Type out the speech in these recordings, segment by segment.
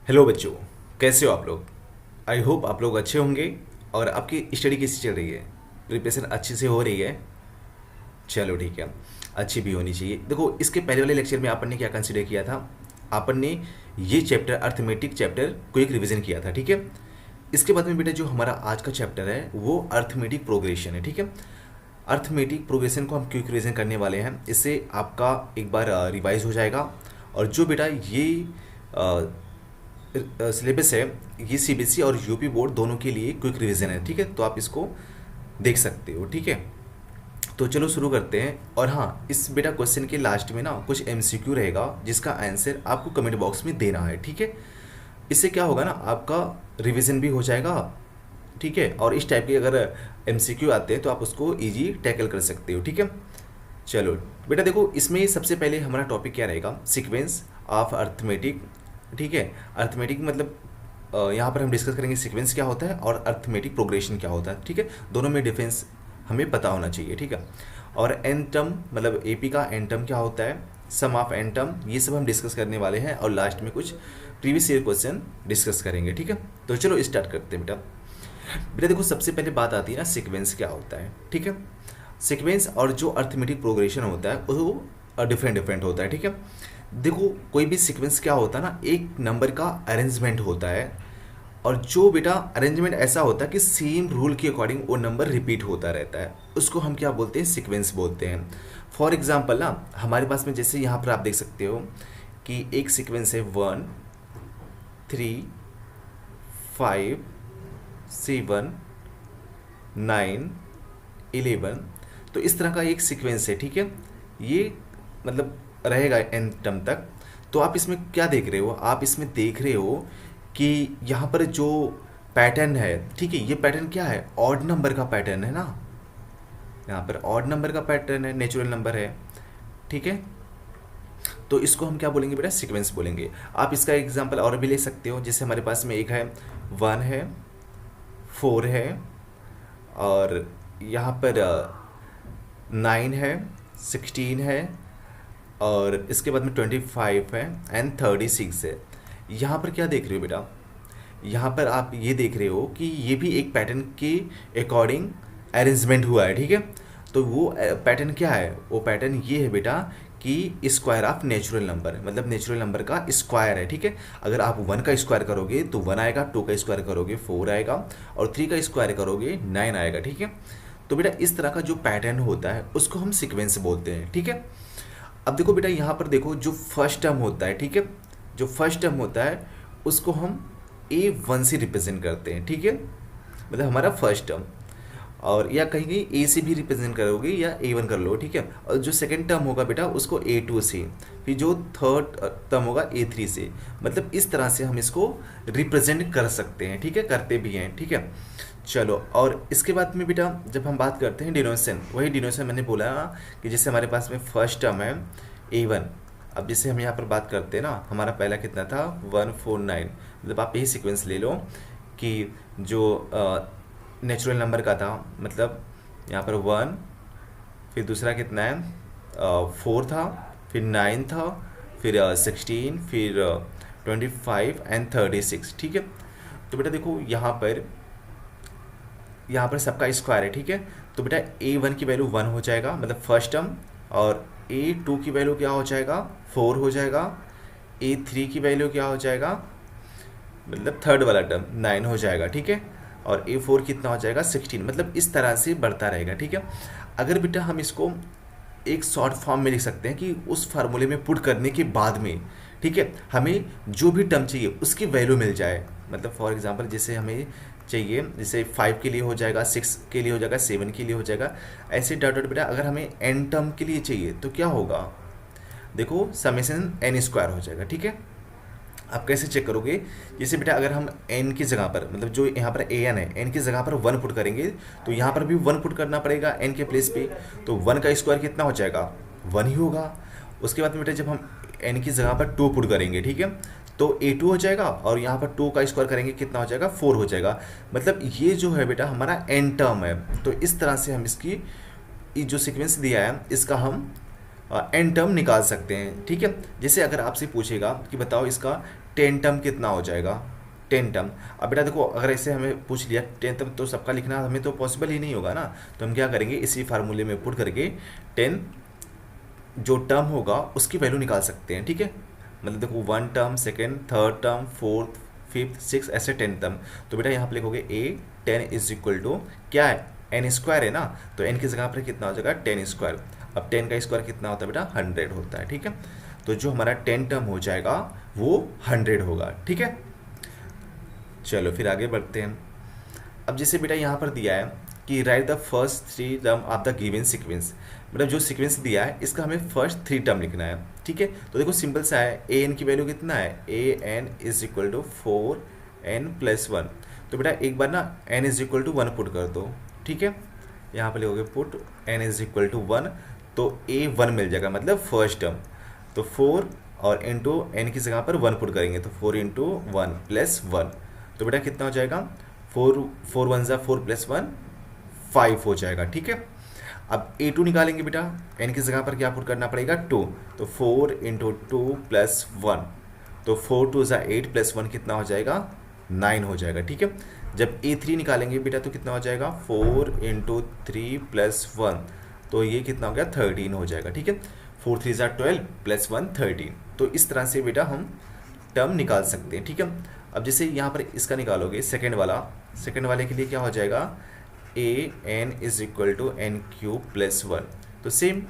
Hello बच्चों, कैसे हो आप लोग। आई होप आप लोग अच्छे होंगे। और आपकी स्टडी कैसी चल रही है? प्रिपरेशन अच्छे से हो रही है? चलो ठीक है, अच्छी भी होनी चाहिए। देखो, इसके पहले वाले लेक्चर में अपन ने क्या कंसिडर किया था। अपन ने ये चैप्टर अर्थमेटिक चैप्टर को एक रिवीजन किया था, ठीक है। इसके बाद में बेटा जो हमारा आज का चैप्टर है वो अर्थमेटिक प्रोग्रेशन है, ठीक है। अर्थमेटिक प्रोग्रेशन को हम क्विक रिवीजन करने वाले हैं। इससे आपका एक बार रिवाइज हो जाएगा। और जो बेटा ये सिलेबस है, ये सीबीएसई और यूपी बोर्ड दोनों के लिए क्विक रिवीजन है, ठीक है। तो आप इसको देख सकते हो, ठीक है। तो चलो शुरू करते हैं। और हाँ, इस बेटा क्वेश्चन के लास्ट में ना कुछ एमसीक्यू रहेगा जिसका आंसर आपको कमेंट बॉक्स में देना है, ठीक है। इससे क्या होगा ना, आपका रिवीजन भी हो जाएगा, ठीक है। और इस टाइप के अगर एमसीक्यू आते हैं तो आप उसको इजी टैकल कर सकते हो, ठीक है। चलो बेटा देखो, इसमें सबसे पहले हमारा टॉपिक क्या रहेगा, सीक्वेंस ऑफ अर्थमेटिक, ठीक है। अर्थमेटिक मतलब यहाँ पर हम डिस्कस करेंगे सीक्वेंस क्या होता है और अर्थमेटिक प्रोग्रेशन क्या होता है, ठीक है। दोनों में डिफरेंस हमें पता होना चाहिए, ठीक है। और एन टर्म मतलब एपी का एन टर्म क्या होता है, सम ऑफ एन टर्म, ये सब हम डिस्कस करने वाले हैं। और लास्ट में कुछ प्रीवियस ईयर क्वेश्चन डिस्कस करेंगे, ठीक है। तो चलो स्टार्ट करते हैं बेटा। बेटा देखो, सबसे पहले बात आती है ना सीक्वेंस क्या होता है, ठीक है। सीक्वेंस और जो अर्थमेटिक प्रोग्रेशन होता है वो डिफरेंट डिफरेंट होता है, ठीक है। देखो, कोई भी सीक्वेंस क्या होता है ना, एक नंबर का अरेंजमेंट होता है। और जो बेटा अरेंजमेंट ऐसा होता है कि सेम रूल के अकॉर्डिंग वो नंबर रिपीट होता रहता है, उसको हम क्या बोलते हैं, सीक्वेंस बोलते हैं। फॉर एग्जाम्पल ना, हमारे पास में जैसे यहाँ पर आप देख सकते हो कि एक सीक्वेंस है 1 3 5 7 9 11। तो इस तरह का एक सीक्वेंस है, ठीक है। ये मतलब रहेगा एन टर्म तक। तो आप इसमें क्या देख रहे हो, आप इसमें देख रहे हो कि यहाँ पर जो पैटर्न है, ठीक है, ये पैटर्न क्या है, ऑड नंबर का पैटर्न है ना। यहाँ पर ऑड नंबर का पैटर्न है, नेचुरल नंबर है, ठीक है। तो इसको हम क्या बोलेंगे बेटा, सीक्वेंस बोलेंगे। आप इसका एग्जांपल और भी ले सकते हो। जैसे हमारे पास में एक है 1 है, 4 है, और यहाँ पर 9 है, 16 है, और इसके बाद में 25 है एंड 36 है। यहाँ पर क्या देख रहे हो बेटा, यहाँ पर आप ये देख रहे हो कि ये भी एक पैटर्न के अकॉर्डिंग अरेंजमेंट हुआ है, ठीक है। तो वो पैटर्न क्या है, वो पैटर्न ये है बेटा कि स्क्वायर ऑफ नेचुरल नंबर, मतलब नेचुरल नंबर का स्क्वायर है, ठीक है। अगर आप 1 का स्क्वायर करोगे तो 1 आएगा, 2 का स्क्वायर करोगे 4 आएगा, और 3 का स्क्वायर करोगे 9 आएगा, ठीक है। तो बेटा इस तरह का जो पैटर्न होता है उसको हम सीक्वेंस बोलते हैं, ठीक है। अब देखो बेटा, यहाँ पर देखो जो फर्स्ट टर्म होता है, ठीक है, जो फर्स्ट टर्म होता है उसको हम A1 से रिप्रेजेंट करते हैं, ठीक है, मतलब हमारा फर्स्ट टर्म। और या कहीं कहीं ए से भी रिप्रेजेंट करोगे या A1 कर लो, ठीक है। और जो सेकंड टर्म होगा बेटा उसको A2 से, फिर जो थर्ड टर्म होगा A3 से। मतलब इस तरह से हम इसको रिप्रेजेंट कर सकते हैं, ठीक है, करते भी हैं, ठीक है। चलो, और इसके बाद में बेटा जब हम बात करते हैं डिनोशन, वही डिनोशन मैंने बोला कि जैसे हमारे पास में फर्स्ट टर्म है A1। अब जैसे हम यहाँ पर बात करते हैं ना, हमारा पहला कितना था 149। मतलब आप यही सीक्वेंस ले लो कि जो नेचुरल नंबर का था, मतलब यहाँ पर 1, फिर दूसरा कितना है 4 था, फिर 9 था, फिर 16, फिर 25 एंड 36, ठीक है। तो बेटा देखो यहाँ पर सबका स्क्वायर है, ठीक है। तो बेटा A1 की वैल्यू 1 हो जाएगा, मतलब फर्स्ट टर्म। और A2 की वैल्यू क्या हो जाएगा, 4 हो जाएगा। A3 की वैल्यू क्या हो जाएगा, मतलब थर्ड वाला टर्म 9 हो जाएगा, ठीक है। और A4 कितना हो जाएगा 16। मतलब इस तरह से बढ़ता रहेगा, ठीक है। अगर बेटा हम इसको एक शॉर्ट फॉर्म में लिख सकते हैं कि उस फार्मूले में पुट करने के बाद में, ठीक है, हमें जो भी टर्म चाहिए उसकी वैल्यू मिल जाए। मतलब फॉर एग्जांपल जैसे हमें चाहिए, जैसे 5 के लिए हो जाएगा, 6 के लिए हो जाएगा, 7 के लिए हो जाएगा, ऐसे डॉट डॉट बेटा अगर हमें एन टर्म के लिए चाहिए तो क्या होगा, देखो समेशन एन स्क्वायर हो जाएगा, ठीक है। आप कैसे चेक करोगे, जैसे बेटा अगर हम n की जगह पर, मतलब जो यहाँ पर an है, n की जगह पर 1 पुट करेंगे तो यहाँ पर भी 1 पुट करना पड़ेगा n के प्लेस पे। तो 1 का स्क्वायर कितना हो जाएगा, 1 ही होगा। उसके बाद में बेटा जब हम n की जगह पर 2 पुट करेंगे, ठीक है, तो A2 हो जाएगा, और यहाँ पर 2 का स्क्वायर करेंगे कितना हो जाएगा, 4 हो जाएगा। मतलब ये जो है बेटा हमारा n टर्म है। तो इस तरह से हम इसकी जो सीक्वेंस दिया है इसका हम एन टर्म निकाल सकते हैं, ठीक है। जैसे अगर आपसे पूछेगा कि बताओ इसका 10 टर्म कितना हो जाएगा, 10 टर्म। अब बेटा देखो, अगर ऐसे हमें पूछ लिया 10 टर्म तो सबका लिखना हमें तो पॉसिबल ही नहीं होगा ना, तो हम क्या करेंगे, इसी फार्मूले में पुट करके 10 जो टर्म होगा उसकी वैल्यू निकाल सकते हैं, ठीक है। मतलब देखो 1 term, second, third term, fourth, fifth, six, ऐसे 10 टर्म। तो बेटा यहाँ पे लिखोगे ए 10 इज इक्वल टू क्या है, एन स्क्वायर है ना, तो एन की जगह पर कितना हो जाएगा 10 स्क्वायर। अब 10 का स्क्वायर कितना होता है बेटा 100 होता है, ठीक है। तो जो हमारा 10 टर्म हो जाएगा वो 100 होगा, ठीक है। चलो फिर आगे बढ़ते हैं। अब जैसे बेटा यहाँ पर दिया है कि right the first 3 term of the given sequence, मतलब जो सीक्वेंस दिया है इसका हमें फर्स्ट 3 टर्म लिखना है, ठीक है। तो देखो सिंपल सा है, ए एन की वैल्यू कितना है, a N is equal to 4n+1। तो बेटा एक बार ना n is equal to 1 put कर दो, ठीक है। यहाँ पर लिखोगे put n is equal to 1, तो ए 1 मिल जाएगा, मतलब फर्स्ट टर्म। तो 4 और इंटू एन की जगह पर 1 पुट करेंगे, तो 4 इंटू 1 प्लस 1, तो बेटा कितना हो जाएगा 4 1 ज़ा 4 + 1 5 हो जाएगा, ठीक है। अब a2 निकालेंगे बेटा, n की जगह पर क्या पुट करना पड़ेगा 2, तो 4 इंटू 2 प्लस 1, तो 4 2 ज़ा 8 प्लस 1 कितना हो जाएगा 9 हो जाएगा, ठीक है। जब a3 निकालेंगे बेटा तो कितना हो जाएगा 4 इंटू 3 प्लस 1, तो ये कितना हो गया 13 हो जाएगा, ठीक है। 4 3 ज़ा 12 प्लस 1 13। तो इस तरह से बेटा हम टर्म निकाल सकते हैं, ठीक है। अब जैसे यहाँ पर इसका निकालोगे सेकेंड वाले के लिए क्या हो जाएगा, a N is equal to n³ + 1। तो सेम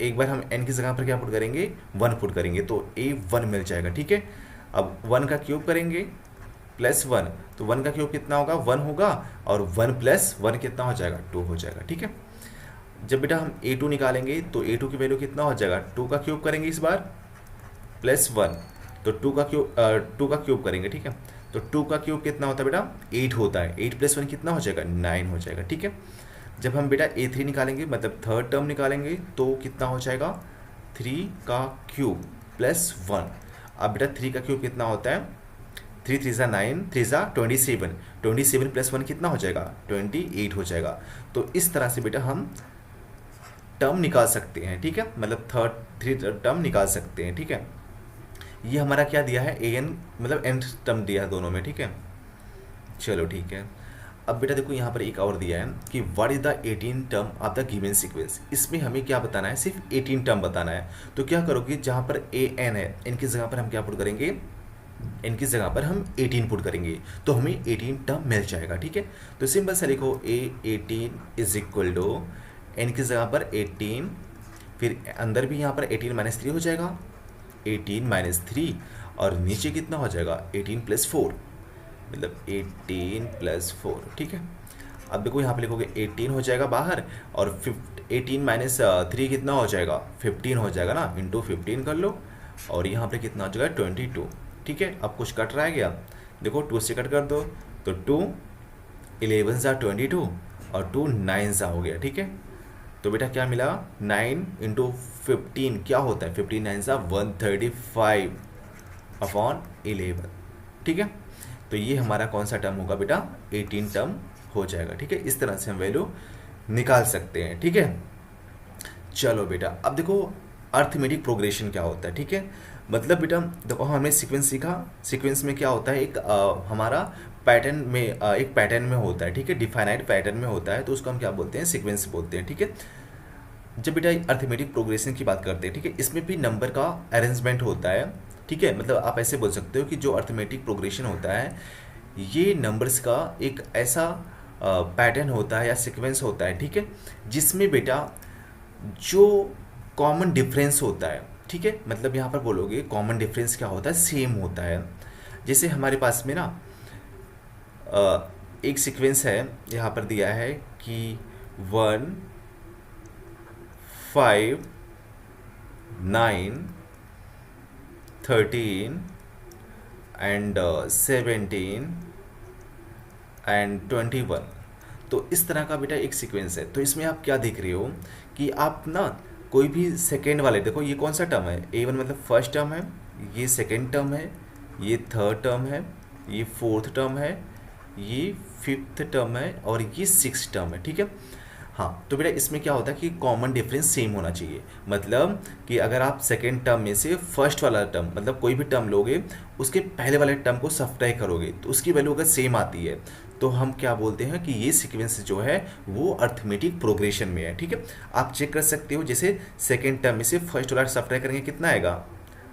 एक बार हम n की जगह पर क्या पुट करेंगे 1 पुट करेंगे, तो ए 1 मिल जाएगा, ठीक है। अब 1 का क्यूब करेंगे प्लस 1, तो 1 का क्यूब कितना होगा 1 होगा, और 1 + 1 कितना हो जाएगा 2 हो जाएगा, ठीक है। जब बेटा हम a2 निकालेंगे तो a2 की वैल्यू कितना हो जाएगा, 2 का क्यूब करेंगे इस बार प्लस 1, तो 2 का क्यूब करेंगे, ठीक है। तो 2 का क्यूब कितना होता है बेटा 8 होता है, 8 + 1 कितना हो जाएगा 9 हो जाएगा, ठीक है। जब हम बेटा a3 निकालेंगे, मतलब थर्ड टर्म निकालेंगे, तो कितना हो जाएगा 3 का क्यूब प्लस 1। अब बेटा 3 का क्यूब कितना होता है, 3 3 ज़ा 9, 3 ज़ा 27, 27 + 1 कितना हो जाएगा 28 हो जाएगा। तो इस तरह से बेटा हम टर्म निकाल सकते हैं, ठीक है, मतलब थर्ड 3 टर्म निकाल सकते हैं, ठीक है। ये हमारा क्या दिया है, ए एन मतलब n टर्म दिया है दोनों में, ठीक है। चलो ठीक है। अब बेटा देखो यहाँ पर एक और दिया है कि what is the 18 term of the given sequence. इसमें हमें क्या बताना है, सिर्फ 18 टर्म बताना है। तो क्या करोगे, जहाँ पर ए एन है इनकी जगह पर हम क्या पुट करेंगे, इनकी जगह पर हम 18 पुट करेंगे, तो हमें 18 टर्म मिल जाएगा, ठीक है। तो सिंपल सा लिखो ए 18 इज इक्वल टू एन की जगह पर 18, फिर अंदर भी यहाँ पर 18 - 3 हो जाएगा, 18 - 3, और नीचे कितना हो जाएगा 18 + 4, मतलब 18 + 4, ठीक है। अब देखो यहाँ पे लिखोगे 18 हो जाएगा बाहर, और 18 - 3 कितना हो जाएगा 15 हो जाएगा ना, इंटू 15 कर लो, और यहाँ पे कितना हो जाएगा 22, ठीक है। अब कुछ कट रहा है क्या, देखो 2 से कट कर दो, तो 2 11 ज़ा 22, और 2 9 ज़ा हो गया, ठीक है। तो बेटा क्या मिला 9 × 15 क्या होता है, 15 9 ज़ा 135/11, ठीक है। तो ये हमारा कौन सा टर्म होगा बेटा 18 टर्म हो जाएगा, ठीक है। इस तरह से हम वैल्यू निकाल सकते हैं, ठीक है। चलो बेटा अब देखो अर्थमेटिक प्रोग्रेशन क्या होता है, ठीक है। मतलब बेटा देखो हमने सीक्वेंस सीखा, सीक्वेंस में क्या होता है, एक हमारा पैटर्न में एक पैटर्न में होता है, ठीक है, डिफाइनाइट पैटर्न में होता है, तो उसको हम क्या बोलते हैं सीक्वेंस बोलते हैं, ठीक है। जब बेटा अर्थमेटिक प्रोग्रेशन की बात करते हैं, ठीक है, इसमें भी नंबर का अरेंजमेंट होता है, ठीक है। मतलब आप ऐसे बोल सकते हो कि जो अर्थमेटिक प्रोग्रेशन होता है ये नंबर्स का एक ऐसा पैटर्न होता है या सीक्वेंस होता है, ठीक है, जिसमें बेटा जो कॉमन डिफरेंस होता है, ठीक है, मतलब यहाँ पर बोलोगे कॉमन डिफरेंस क्या होता है, सेम होता है। जैसे हमारे पास में ना एक सीक्वेंस है, यहाँ पर दिया है कि 1 5 9 13 एंड 17 एंड 21। तो इस तरह का बेटा एक सीक्वेंस है। तो इसमें आप क्या देख रहे हो कि आप ना कोई भी सेकेंड वाले, देखो ये कौन सा टर्म है, A1 मतलब फर्स्ट टर्म है, ये सेकेंड टर्म है, ये थर्ड टर्म है, ये फोर्थ टर्म है, ये फिफ्थ टर्म है, और ये सिक्स्थ टर्म है, ठीक है। हाँ, तो बेटा इसमें क्या होता है कि कॉमन डिफरेंस सेम होना चाहिए। मतलब कि अगर आप सेकेंड टर्म में से फर्स्ट वाला टर्म, मतलब कोई भी टर्म लोगे, उसके पहले वाले टर्म को सब्ट्रैक्ट करोगे तो उसकी वैल्यू अगर सेम आती है तो हम क्या बोलते हैं कि ये सीक्वेंस जो है वो अर्थमेटिक प्रोग्रेशन में है। ठीक है, आप चेक कर सकते हो, जैसे सेकेंड टर्म में से फर्स्ट वाला सब्ट्रैक्ट करेंगे कितना आएगा,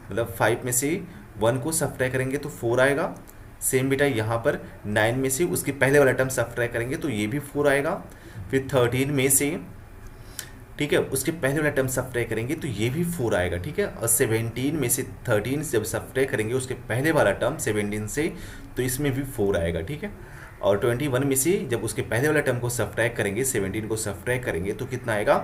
मतलब 5 में से 1 को सब्ट्रैक्ट करेंगे तो 4 आएगा। सेम बेटा यहाँ पर 9 में से उसके पहले वाला टर्म सब्ट्रैक्ट करेंगे तो ये भी 4 आएगा। फिर 13 में से, ठीक है, उसके पहले वाला टर्म सब्ट्रैक्ट करेंगे तो ये भी 4 आएगा। ठीक है, और 17 में से 13 जब सब्ट्रैक्ट करेंगे उसके पहले वाला टर्म 17 से तो इसमें भी 4 आएगा। ठीक है, और 21 में से जब उसके पहले वाला टर्म को सब्ट्रैक्ट करेंगे, 17 को सब्ट्रैक्ट करेंगे तो कितना आएगा,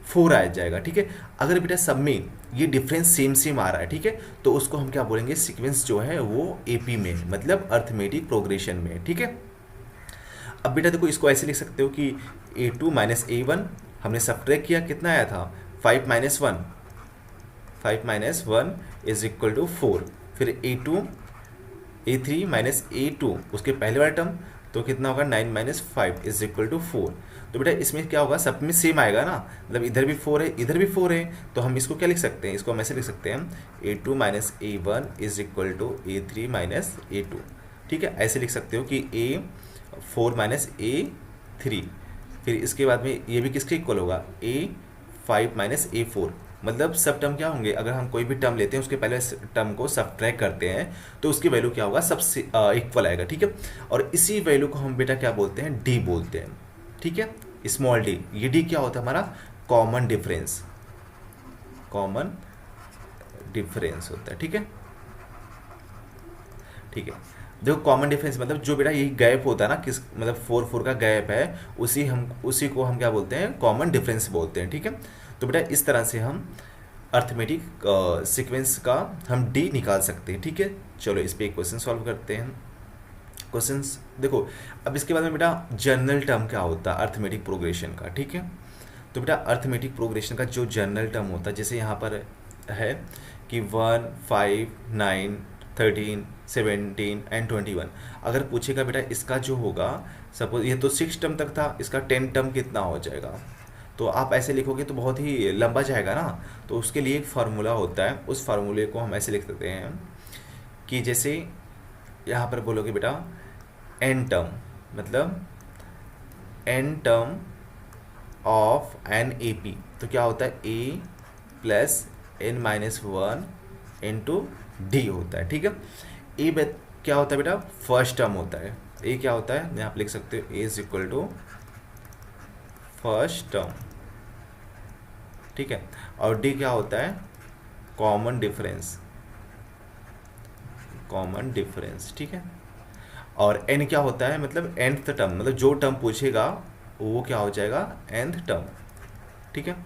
4 आ जाएगा। ठीक है, अगर बेटा सब में ये डिफरेंस सेम सेम आ रहा है, ठीक है, तो उसको हम क्या बोलेंगे, सीक्वेंस जो है वो एपी में है, मतलब अर्थमेटिक प्रोग्रेशन में है। ठीक है, अब बेटा देखो इसको ऐसे लिख सकते हो कि a2 माइनस a1 हमने सब्ट्रैक्ट किया, कितना आया था 5 minus 1, 5 minus 1 is equal to 4। फिर a3 माइनस a2 उसके पहले वाला टर्म तो कितना होगा 9 माइनस 5 इज इक्वल टू 4। तो बेटा इसमें क्या होगा, सब में सेम आएगा ना, मतलब इधर भी 4 है इधर भी 4 है, तो हम इसको क्या लिख सकते हैं, इसको हम ऐसे लिख सकते हैं a2 minus a1 is equal to a3 minus a2। ठीक है, ऐसे लिख सकते हो कि a4 माइनस a3, फिर इसके बाद में ये भी किसके इक्वल होगा, a5 माइनस a4। मतलब सब टर्म क्या होंगे, अगर हम कोई भी टर्म लेते हैं उसके पहले टर्म को सब्ट्रैक्ट करते हैं तो उसकी वैल्यू क्या होगा, सबसे इक्वल आएगा। ठीक है, और इसी वैल्यू को हम बेटा क्या बोलते हैं, डी बोलते हैं। ठीक है, स्मॉल डी, ये डी क्या होता है हमारा, कॉमन डिफरेंस, कॉमन डिफरेंस होता है। ठीक है, ठीक है, देखो कॉमन डिफरेंस मतलब जो बेटा ये गैप होता है ना, किस मतलब 4 का गैप है, उसी को हम क्या बोलते हैं, कॉमन डिफरेंस बोलते हैं। ठीक है, तो बेटा इस तरह से हम अर्थमेटिक सीक्वेंस का हम डी निकाल सकते हैं। ठीक है, चलो इस पे एक क्वेश्चन सॉल्व करते हैं। क्वेश्चंस देखो, अब इसके बाद में बेटा जनरल टर्म क्या होता है अर्थमेटिक प्रोग्रेशन का। ठीक है, तो बेटा अर्थमेटिक प्रोग्रेशन का जो जनरल टर्म होता है, जैसे यहाँ पर है कि 1 5 9 13 17 एंड 21, अगर पूछेगा बेटा इसका जो होगा, सपोज ये तो 6 टर्म तक था, इसका 10 टर्म कितना हो जाएगा, तो आप ऐसे लिखोगे तो बहुत ही लंबा जाएगा ना, तो उसके लिए एक फार्मूला होता है, उस फार्मूले को हम ऐसे लिख सकते हैं कि जैसे यहाँ पर बोलोगे बेटा एन टर्म, मतलब n term of an A P, तो क्या होता है a plus n minus 1 into D होता है। ठीक है, ए क्या होता है बेटा, फर्स्ट टर्म होता है, ए क्या होता है यहाँ पे लिख सकते हो, a is equal to first term. ठीक है, और डी क्या होता है, कॉमन डिफरेंस, कॉमन डिफरेंस। ठीक है, और एन क्या होता है, मतलब nth टर्म, मतलब जो टर्म पूछेगा वो क्या हो जाएगा, nth टर्म। ठीक है,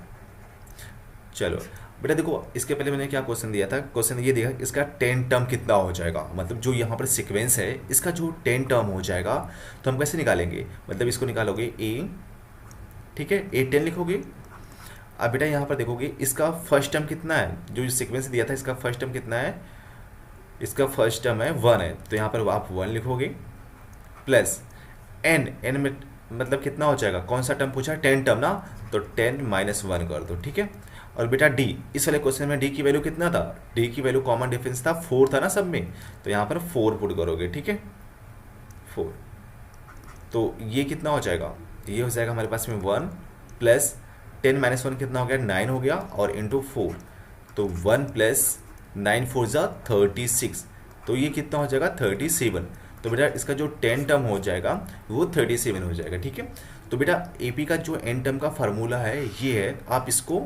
चलो बेटा देखो इसके पहले मैंने क्या क्वेश्चन दिया था, क्वेश्चन ये दिया इसका 10 टर्म कितना हो जाएगा, मतलब जो यहाँ पर सीक्वेंस है इसका जो 10 टर्म हो जाएगा तो हम कैसे निकालेंगे, मतलब इसको निकालोगे ए, ठीक है, ए 10 लिखोगे। अब बेटा यहाँ पर देखोगे इसका फर्स्ट टर्म कितना है, जो सीक्वेंस दिया था इसका फर्स्ट टर्म कितना है, इसका फर्स्ट टर्म है 1 है, तो यहाँ पर आप 1 लिखोगे प्लस एन में मतलब कितना हो जाएगा, कौन सा टर्म पूछा है, 10 टर्म ना, तो 10 माइनस 1 कर दो। ठीक है, और बेटा डी, इस वाले क्वेश्चन में डी की वैल्यू कितना था, डी की वैल्यू कॉमन डिफरेंस था 4 था ना सब में, तो यहाँ पर 4 पुट करोगे। ठीक है, 4, तो ये कितना हो जाएगा, ये हो जाएगा हमारे पास में 1 प्लस 10 माइनस 1 कितना हो गया, 9 हो गया, और इंटू 4, तो 1 प्लस 9 4 जा 36, तो ये कितना हो जाएगा 37। तो बेटा इसका जो 10 टर्म हो जाएगा वो 37 हो जाएगा। ठीक है, तो बेटा एपी का जो एन टर्म का फार्मूला है ये है, आप इसको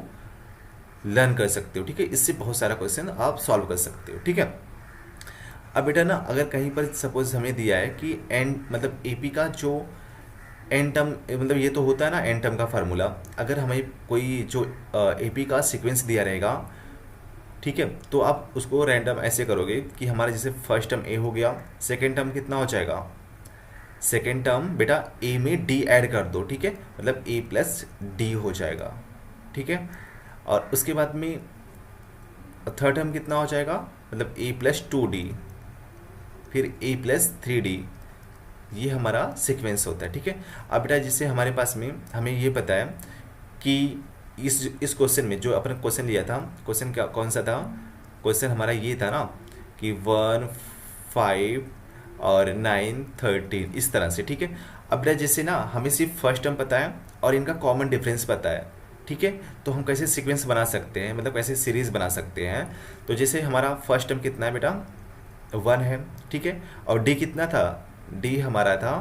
लर्न कर सकते हो। ठीक है, इससे बहुत सारा क्वेश्चन आप सॉल्व कर सकते हो। ठीक है, अब बेटा ना अगर कहीं पर सपोज हमें दिया है कि एन मतलब एपी का जो एन टर्म, मतलब ये तो होता है ना एन टर्म का फार्मूला, अगर हमें कोई जो एपी का सीक्वेंस दिया रहेगा, ठीक है, तो आप उसको रैंडम ऐसे करोगे कि हमारा जैसे फर्स्ट टर्म ए हो गया, सेकेंड टर्म कितना हो जाएगा, सेकेंड टर्म बेटा ए में डी ऐड कर दो। ठीक है, मतलब ए प्लस डी हो जाएगा। ठीक है, और उसके बाद में थर्ड टर्म कितना हो जाएगा, मतलब ए प्लस 2 डी, फिर ए प्लस 3 डी, ये हमारा सीक्वेंस होता है, ठीक है। अब बेटा जैसे हमारे पास में हमें ये पता है कि इस क्वेश्चन में जो अपने क्वेश्चन लिया था, क्वेश्चन क्या कौन सा था, क्वेश्चन हमारा ये था ना कि 1 5 और 9 13 इस तरह से, ठीक है। अब बेटा जैसे ना हमें सिर्फ फर्स्ट टर्म पता है और इनका कॉमन डिफरेंस पता है, ठीक है, तो हम कैसे सीक्वेंस बना सकते हैं, मतलब कैसे सीरीज बना सकते हैं। तो जैसे हमारा फर्स्ट टर्म कितना है बेटा 1 है, ठीक है, और डी कितना था, डी हमारा था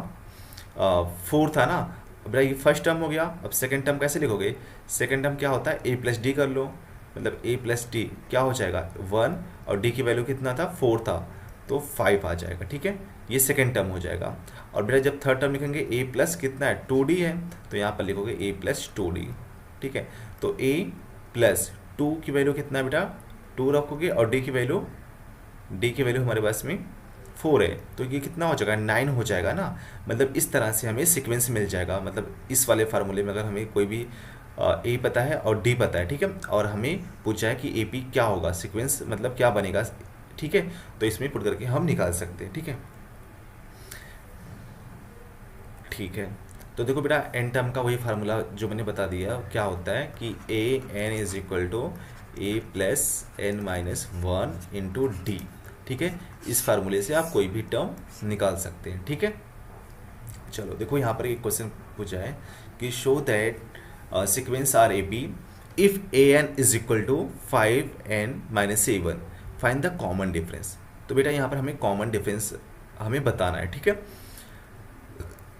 4 था ना। बेटा ये फर्स्ट टर्म हो गया। अब सेकंड टर्म कैसे लिखोगे, सेकंड टर्म क्या होता है ए प्लस डी कर लो, मतलब ए प्लस डी क्या हो जाएगा 1 और डी की वैल्यू कितना था 4 था तो 5 आ जाएगा, ठीक है, ये सेकंड टर्म हो जाएगा। और बेटा जब थर्ड टर्म लिखेंगे ए प्लस कितना है 2d है तो यहाँ पर लिखोगे ए प्लस 2d, ठीक है। तो ए प्लस 2 की वैल्यू कितना है बेटा 2 रखोगे और डी की वैल्यू हमारे पास में 4 है तो ये कितना हो जाएगा 9 हो जाएगा ना। मतलब इस तरह से हमें सीक्वेंस मिल जाएगा। मतलब इस वाले फार्मूले में अगर हमें कोई भी ए पता है और डी पता है, ठीक है, और हमें पूछा है कि ए पी क्या होगा, सीक्वेंस मतलब क्या बनेगा, ठीक है, तो इसमें पुट करके हम निकाल सकते हैं, ठीक है। ठीक है, तो देखो बेटा एन टर्म का वही फार्मूला जो मैंने बता दिया क्या होता है कि a N is equal to a plus n minus 1 into d, ठीक है। इस फार्मूले से आप कोई भी टर्म निकाल सकते हैं, ठीक है। चलो देखो यहाँ पर एक क्वेश्चन पूछा है कि show that sequence are A P if A N is equal to 5n minus 7 find the common difference. तो बेटा यहाँ पर हमें कॉमन डिफरेंस हमें बताना है, ठीक है,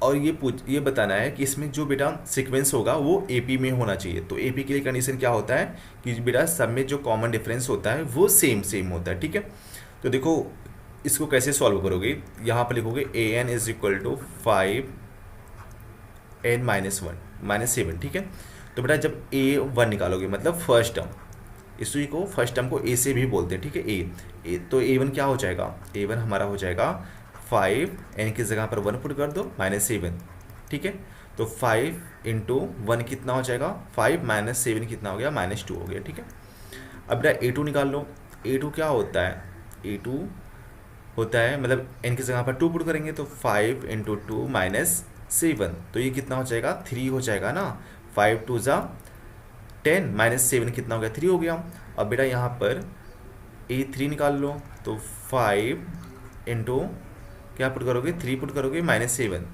और ये बताना है कि इसमें जो बेटा सीक्वेंस होगा वो एपी में होना चाहिए। तो एपी के लिए कंडीशन क्या होता है कि बेटा सब में जो कॉमन डिफरेंस होता है वो सेम होता है, ठीक है। तो देखो इसको कैसे सॉल्व करोगे, यहाँ पर लिखोगे a N is equal to 5n minus 1 minus 7, ठीक है। तो बेटा जब ए 1 निकालोगे मतलब फर्स्ट टर्म, इसी को फर्स्ट टर्म को ए से भी बोलते हैं, ठीक है, ए तो ए 1 क्या हो जाएगा, ए 1 हमारा हो जाएगा 5 एन की जगह पर 1 पुट कर दो माइनस 7, ठीक है। तो 5 इंटू 1 कितना हो जाएगा 5 माइनस 7 कितना हो गया माइनस 2 हो गया, ठीक है। अब बेटा ए 2 निकाल लो, ए 2 क्या होता है, ए 2 होता है मतलब एन की जगह पर 2 पुट करेंगे तो 5 इंटू 2 माइनस 7 तो ये कितना हो जाएगा 3 हो जाएगा ना। 5 2 ज़ा 10 माइनस 7 कितना हो गया 3 हो गया। अब बेटा यहाँ पर ए 3 निकाल लो तो 5 इंटू क्या पुट करोगे 3 पुट करोगे माइनस 7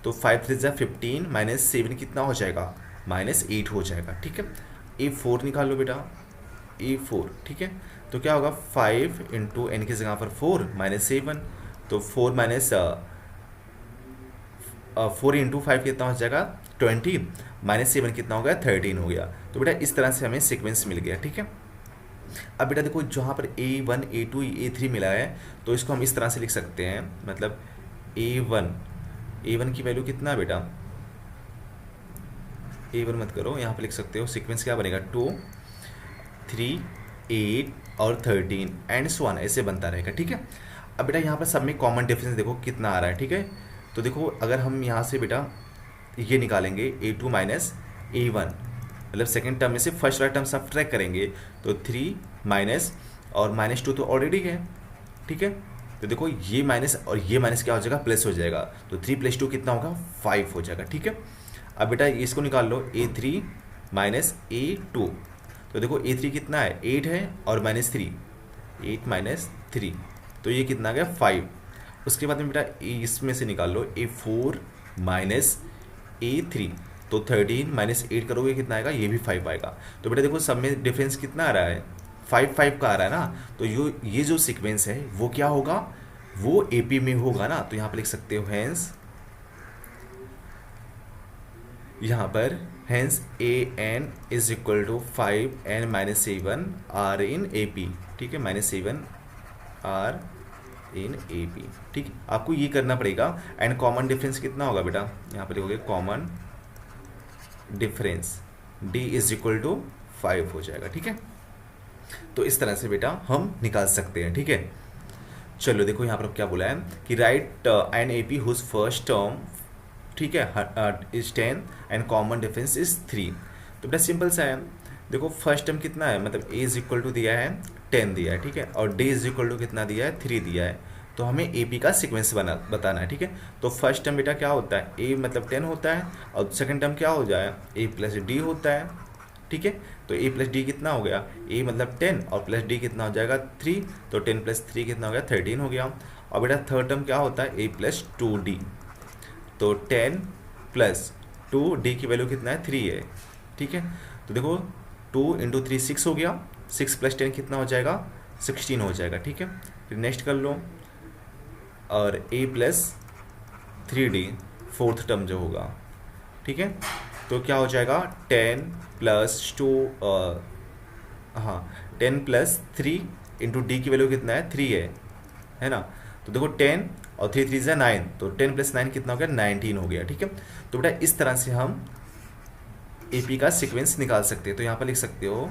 तो 5 3 ज़ा 15 माइनस 7 कितना हो जाएगा माइनस 8 हो जाएगा, ठीक है। ए 4 निकाल लो बेटा, ए 4, ठीक है, तो क्या होगा 5 इंटू एन की जगह पर 4 माइनस 7 तो 4 माइनस 4 इंटू 5 कितना हो जाएगा 20 माइनस 7 कितना हो गया 13 हो गया। तो बेटा इस तरह से हमें सीक्वेंस मिल गया, ठीक है। अब बेटा देखो जहाँ पर A1 A2 A3 मिला है तो इसको हम इस तरह से लिख सकते हैं, मतलब A1 की वैल्यू कितना है बेटा, A1 मत करो, यहाँ पर लिख सकते हो सीक्वेंस क्या बनेगा 2 3 8 और 13 एंड सो ऑन ऐसे बनता रहेगा, ठीक है। अब बेटा यहाँ पर सब में कॉमन डिफरेंस देखो कितना आ रहा है, ठीक है। तो देखो अगर हम यहाँ से बेटा ये निकालेंगे A2 माइनस A1 मतलब सेकेंड टर्म में से फर्स्ट वाला टर्म सब ट्रैक करेंगे तो 3 माइनस और माइनस 2 तो ऑलरेडी है, ठीक है। तो देखो ये माइनस और ये माइनस क्या हो जाएगा प्लस हो जाएगा तो 3 प्लस 2 कितना होगा 5 हो जाएगा, ठीक है। अब बेटा इसको निकाल लो A3 माइनस A2 तो देखो A3 कितना है 8 है और माइनस 3 8 माइनस 3 तो ये कितना आ गया 5। उसके बाद में बेटा इसमें से निकाल लो A4 माइनस A3 तो 13 माइनस 8 करोगे कितना आएगा ये भी 5 आएगा। तो बेटा देखो सब में डिफरेंस कितना आ रहा है 5 का आ रहा है ना। तो ये जो सीक्वेंस है वो क्या होगा वो एपी में होगा ना। तो यहाँ पर लिख सकते हो हैंस यहाँ पर hence A N is equal to 5n minus 7 are in A P, ठीक है, minus 7 are in A P, ठीक है। आपको ये करना पड़ेगा। एंड कॉमन डिफरेंस कितना होगा बेटा यहाँ पर लिखोगे common difference d is equal to 5 हो जाएगा, ठीक है। तो इस तरह से बेटा हम निकाल सकते हैं, ठीक है। चलो देखो यहाँ पर क्या बोला है कि write an A P whose first term, ठीक है, is 10 and common difference is 3। तो बेटा सिंपल सा है, देखो फर्स्ट टर्म कितना है मतलब a इज इक्वल टू दिया है 10 दिया है, ठीक है, और d इज इक्वल टू कितना दिया है 3 दिया है। तो तो हमें ए पी का सीक्वेंस बताना है, ठीक है। तो फर्स्ट टर्म बेटा क्या होता है, ए मतलब 10 होता है, और सेकंड टर्म क्या हो जाए, ए प्लस डी होता है, ठीक है। तो ए प्लस डी कितना हो गया, ए मतलब 10 और प्लस डी कितना हो जाएगा 3, तो 10 प्लस 3 कितना हो गया 13 हो गया। और बेटा थर्ड टर्म क्या होता है, ए प्लस 2d, तो 10 प्लस 2d की वैल्यू कितना है 3 है, ठीक है। तो देखो 2 इंटू 3 6 हो गया, 6 प्लस 10 कितना हो जाएगा 16 हो जाएगा, ठीक है। फिर नेक्स्ट कर लो, और a plus 3d fourth term जो होगा, ठीक है। तो क्या हो जाएगा 10 प्लस 2 हाँ 10 प्लस 3 इंटू डी की वैल्यू कितना है 3 है ना। तो देखो 10 और 3 3 9, तो 10 प्लस 9 कितना हो गया 19 हो गया, ठीक है। तो बेटा इस तरह से हम ए पी का सीक्वेंस निकाल सकते हैं। तो यहाँ पर लिख सकते हो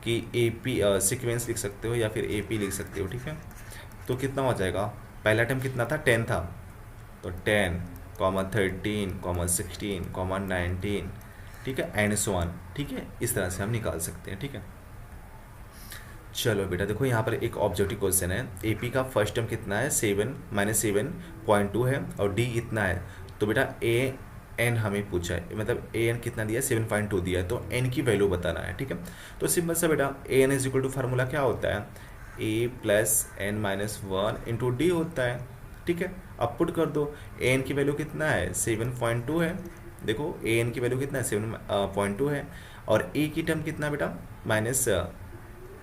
कि ए पी सीक्वेंस लिख सकते हो या फिर ए पी लिख सकते हो, ठीक है। तो कितना हो जाएगा, पहला टर्म कितना था 10 था, तो 10 कॉमा 13 कॉमा 16 कॉमा 19, ठीक है, एंड सो ऑन, ठीक है। इस तरह से हम निकाल सकते हैं, ठीक है। चलो बेटा देखो यहाँ पर एक ऑब्जेक्टिव क्वेश्चन है, ए पी का फर्स्ट टर्म कितना है 7 है और डी कितना है। तो बेटा ए एन हमें पूछा है, मतलब ए एन कितना दिया है 7.2 दिया है, तो एन की वैल्यू बताना है, ठीक है। तो सिंपल सा बेटा a N is equal to formula क्या होता है, a plus n minus 1 into D होता है, ठीक है। अब पुट कर दो, ए एन की वैल्यू कितना है 7.2 है, देखो ए एन की वैल्यू कितना है 7.2 है, और ए की टर्म कितना बेटा माइनस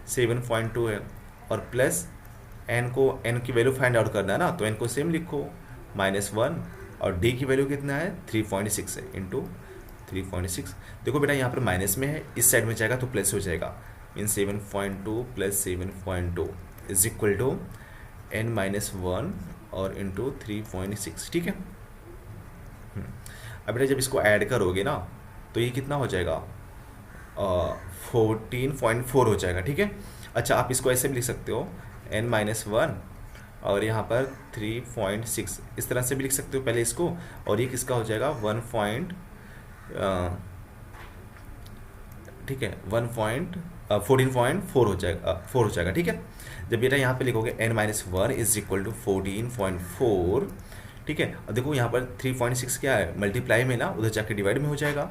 7.2 है, और प्लस एन को, एन की वैल्यू फाइंड आउट करना है ना, तो एन को सेम लिखो -1, और डी की वैल्यू कितना है 3.6 है इंटू 3.6। देखो बेटा यहाँ पर माइनस में है, इस साइड में जाएगा तो प्लस हो जाएगा, mean 7.2 plus 7.2 is equal to n-1 और इंटू 3.6, ठीक है। अब बेटा जब इसको ऐड करोगे ना तो ये कितना हो जाएगा 14.4 हो जाएगा, ठीक है। अच्छा आप इसको ऐसे भी लिख सकते हो n-1 और यहाँ पर 3.6, इस तरह से भी लिख सकते हो पहले इसको, और ये किसका हो जाएगा ठीक है 14.4 हो जाएगा 4 हो जाएगा, ठीक है। जब बेटा यहाँ पे लिखोगे n-1 इज इक्वल टू 14.4, ठीक है। और देखो यहाँ पर 3.6 क्या है, मल्टीप्लाई में ना, उधर जाके डिवाइड में हो जाएगा,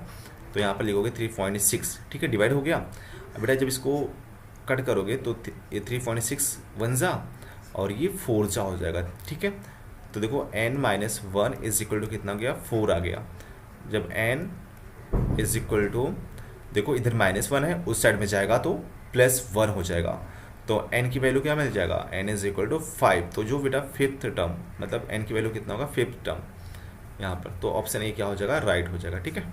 तो यहाँ पर लिखोगे 3.6, ठीक है, डिवाइड हो गया। अब बेटा जब इसको कट करोगे तो ये 3.6 1 जा और ये 4 जा हो जाएगा, ठीक है। तो देखो n-1 इज इक्वल टू कितना हो गया 4 आ गया। जब n इज इक्वल टू, देखो इधर -1 है, उस साइड में जाएगा तो +1 हो जाएगा, तो n की वैल्यू क्या मिल जाएगा, n इज इक्वल टू 5। तो जो बेटा फिफ्थ टर्म, मतलब n की वैल्यू कितना होगा फिफ्थ टर्म यहाँ पर, तो ऑप्शन ए क्या हो जाएगा राइट हो जाएगा, ठीक है।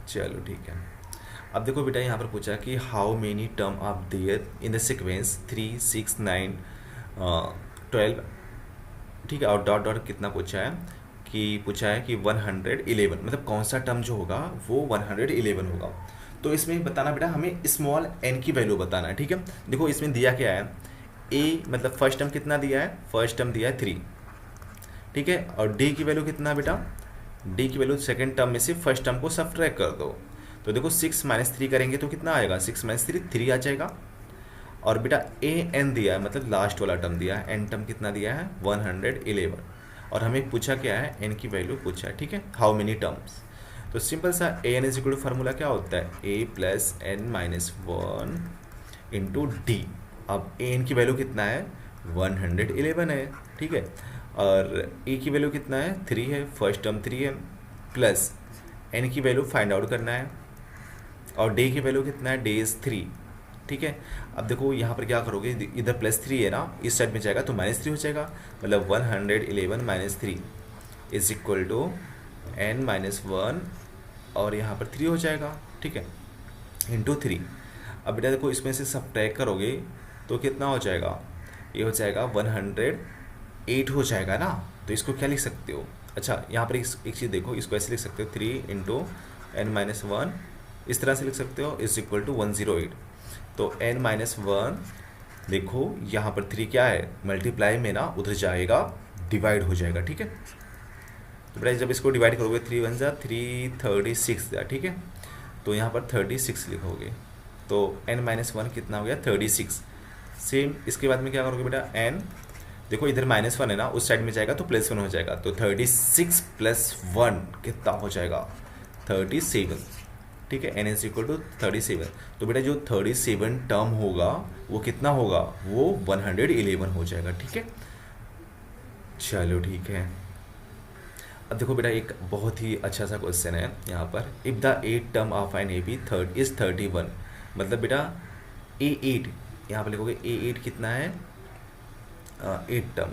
चलो ठीक है। अब देखो बेटा यहाँ पर पूछा कि how many term of there in the sequence 3 6 9 12, ठीक है, और डॉट डॉट कितना पूछा है कि 111, मतलब कौन सा टर्म जो होगा वो 111 होगा। तो इसमें बताना बेटा हमें स्मॉल n की वैल्यू बताना है, ठीक है। देखो इसमें दिया क्या है, a मतलब फर्स्ट टर्म कितना दिया है, फर्स्ट टर्म दिया है 3, ठीक है, और d की वैल्यू कितना बेटा, d की वैल्यू सेकंड टर्म में से फर्स्ट टर्म को सब्ट्रैक्ट कर दो, तो देखो 6 - 3 करेंगे तो कितना आएगा 6 - 3 3 आ जाएगा। और बेटा a n दिया है, मतलब लास्ट वाला टर्म दिया है, n टर्म कितना दिया है 111, और हमें पूछा क्या है n की वैल्यू पूछा है, ठीक है, हाउ मेनी टर्म्स। तो सिंपल सा a N is equal to formula क्या होता है, a plus n-1 into D. अब ए एन की वैल्यू कितना है 111 है, ठीक है, और ए की वैल्यू कितना है 3 है, फर्स्ट टर्म 3 है, प्लस एन की वैल्यू फाइंड आउट करना है, और डे की वैल्यू कितना है डे इज 3, ठीक है। अब देखो यहाँ पर क्या करोगे, इधर +3 है ना, इस साइड में जाएगा तो -3 हो जाएगा, मतलब 111 - 3 इज इक्वल टू n-1 और यहाँ पर 3 हो जाएगा, ठीक है, इंटू 3। अब बेटा देखो इसमें से सब्ट्रैक्ट करोगे तो कितना हो जाएगा, ये हो जाएगा 108 हो जाएगा ना। तो इसको क्या लिख सकते हो, अच्छा यहाँ पर एक चीज़ देखो, इसको ऐसे लिख सकते हो 3 इंटू n-1, इस तरह से लिख सकते हो, इज इक्वल टू 108। तो n-1 देखो यहाँ पर 3 क्या है, मल्टीप्लाई में ना उधर जाएगा डिवाइड हो जाएगा, ठीक है। तो बेटा जब इसको डिवाइड करोगे 3 1 जा 336 जा, ठीक है, तो यहाँ पर 36 लिखोगे, तो n-1 कितना हो गया 36। सेम इसके बाद में क्या करोगे बेटा n देखो इधर -1 है ना, उस साइड में जाएगा तो +1 हो जाएगा, तो 36 + 1 कितना हो जाएगा, 37। ठीक है, n इज इक्वल टू 37। तो बेटा जो 37 टर्म होगा वो कितना होगा, वो 111 हो जाएगा। ठीक है, चलो ठीक है। अब देखो बेटा एक बहुत ही अच्छा सा क्वेश्चन है यहाँ पर, if the eight term of an A B third is 31, मतलब बेटा A8, यहाँ पर लिखोगे A8 कितना है, 8 term,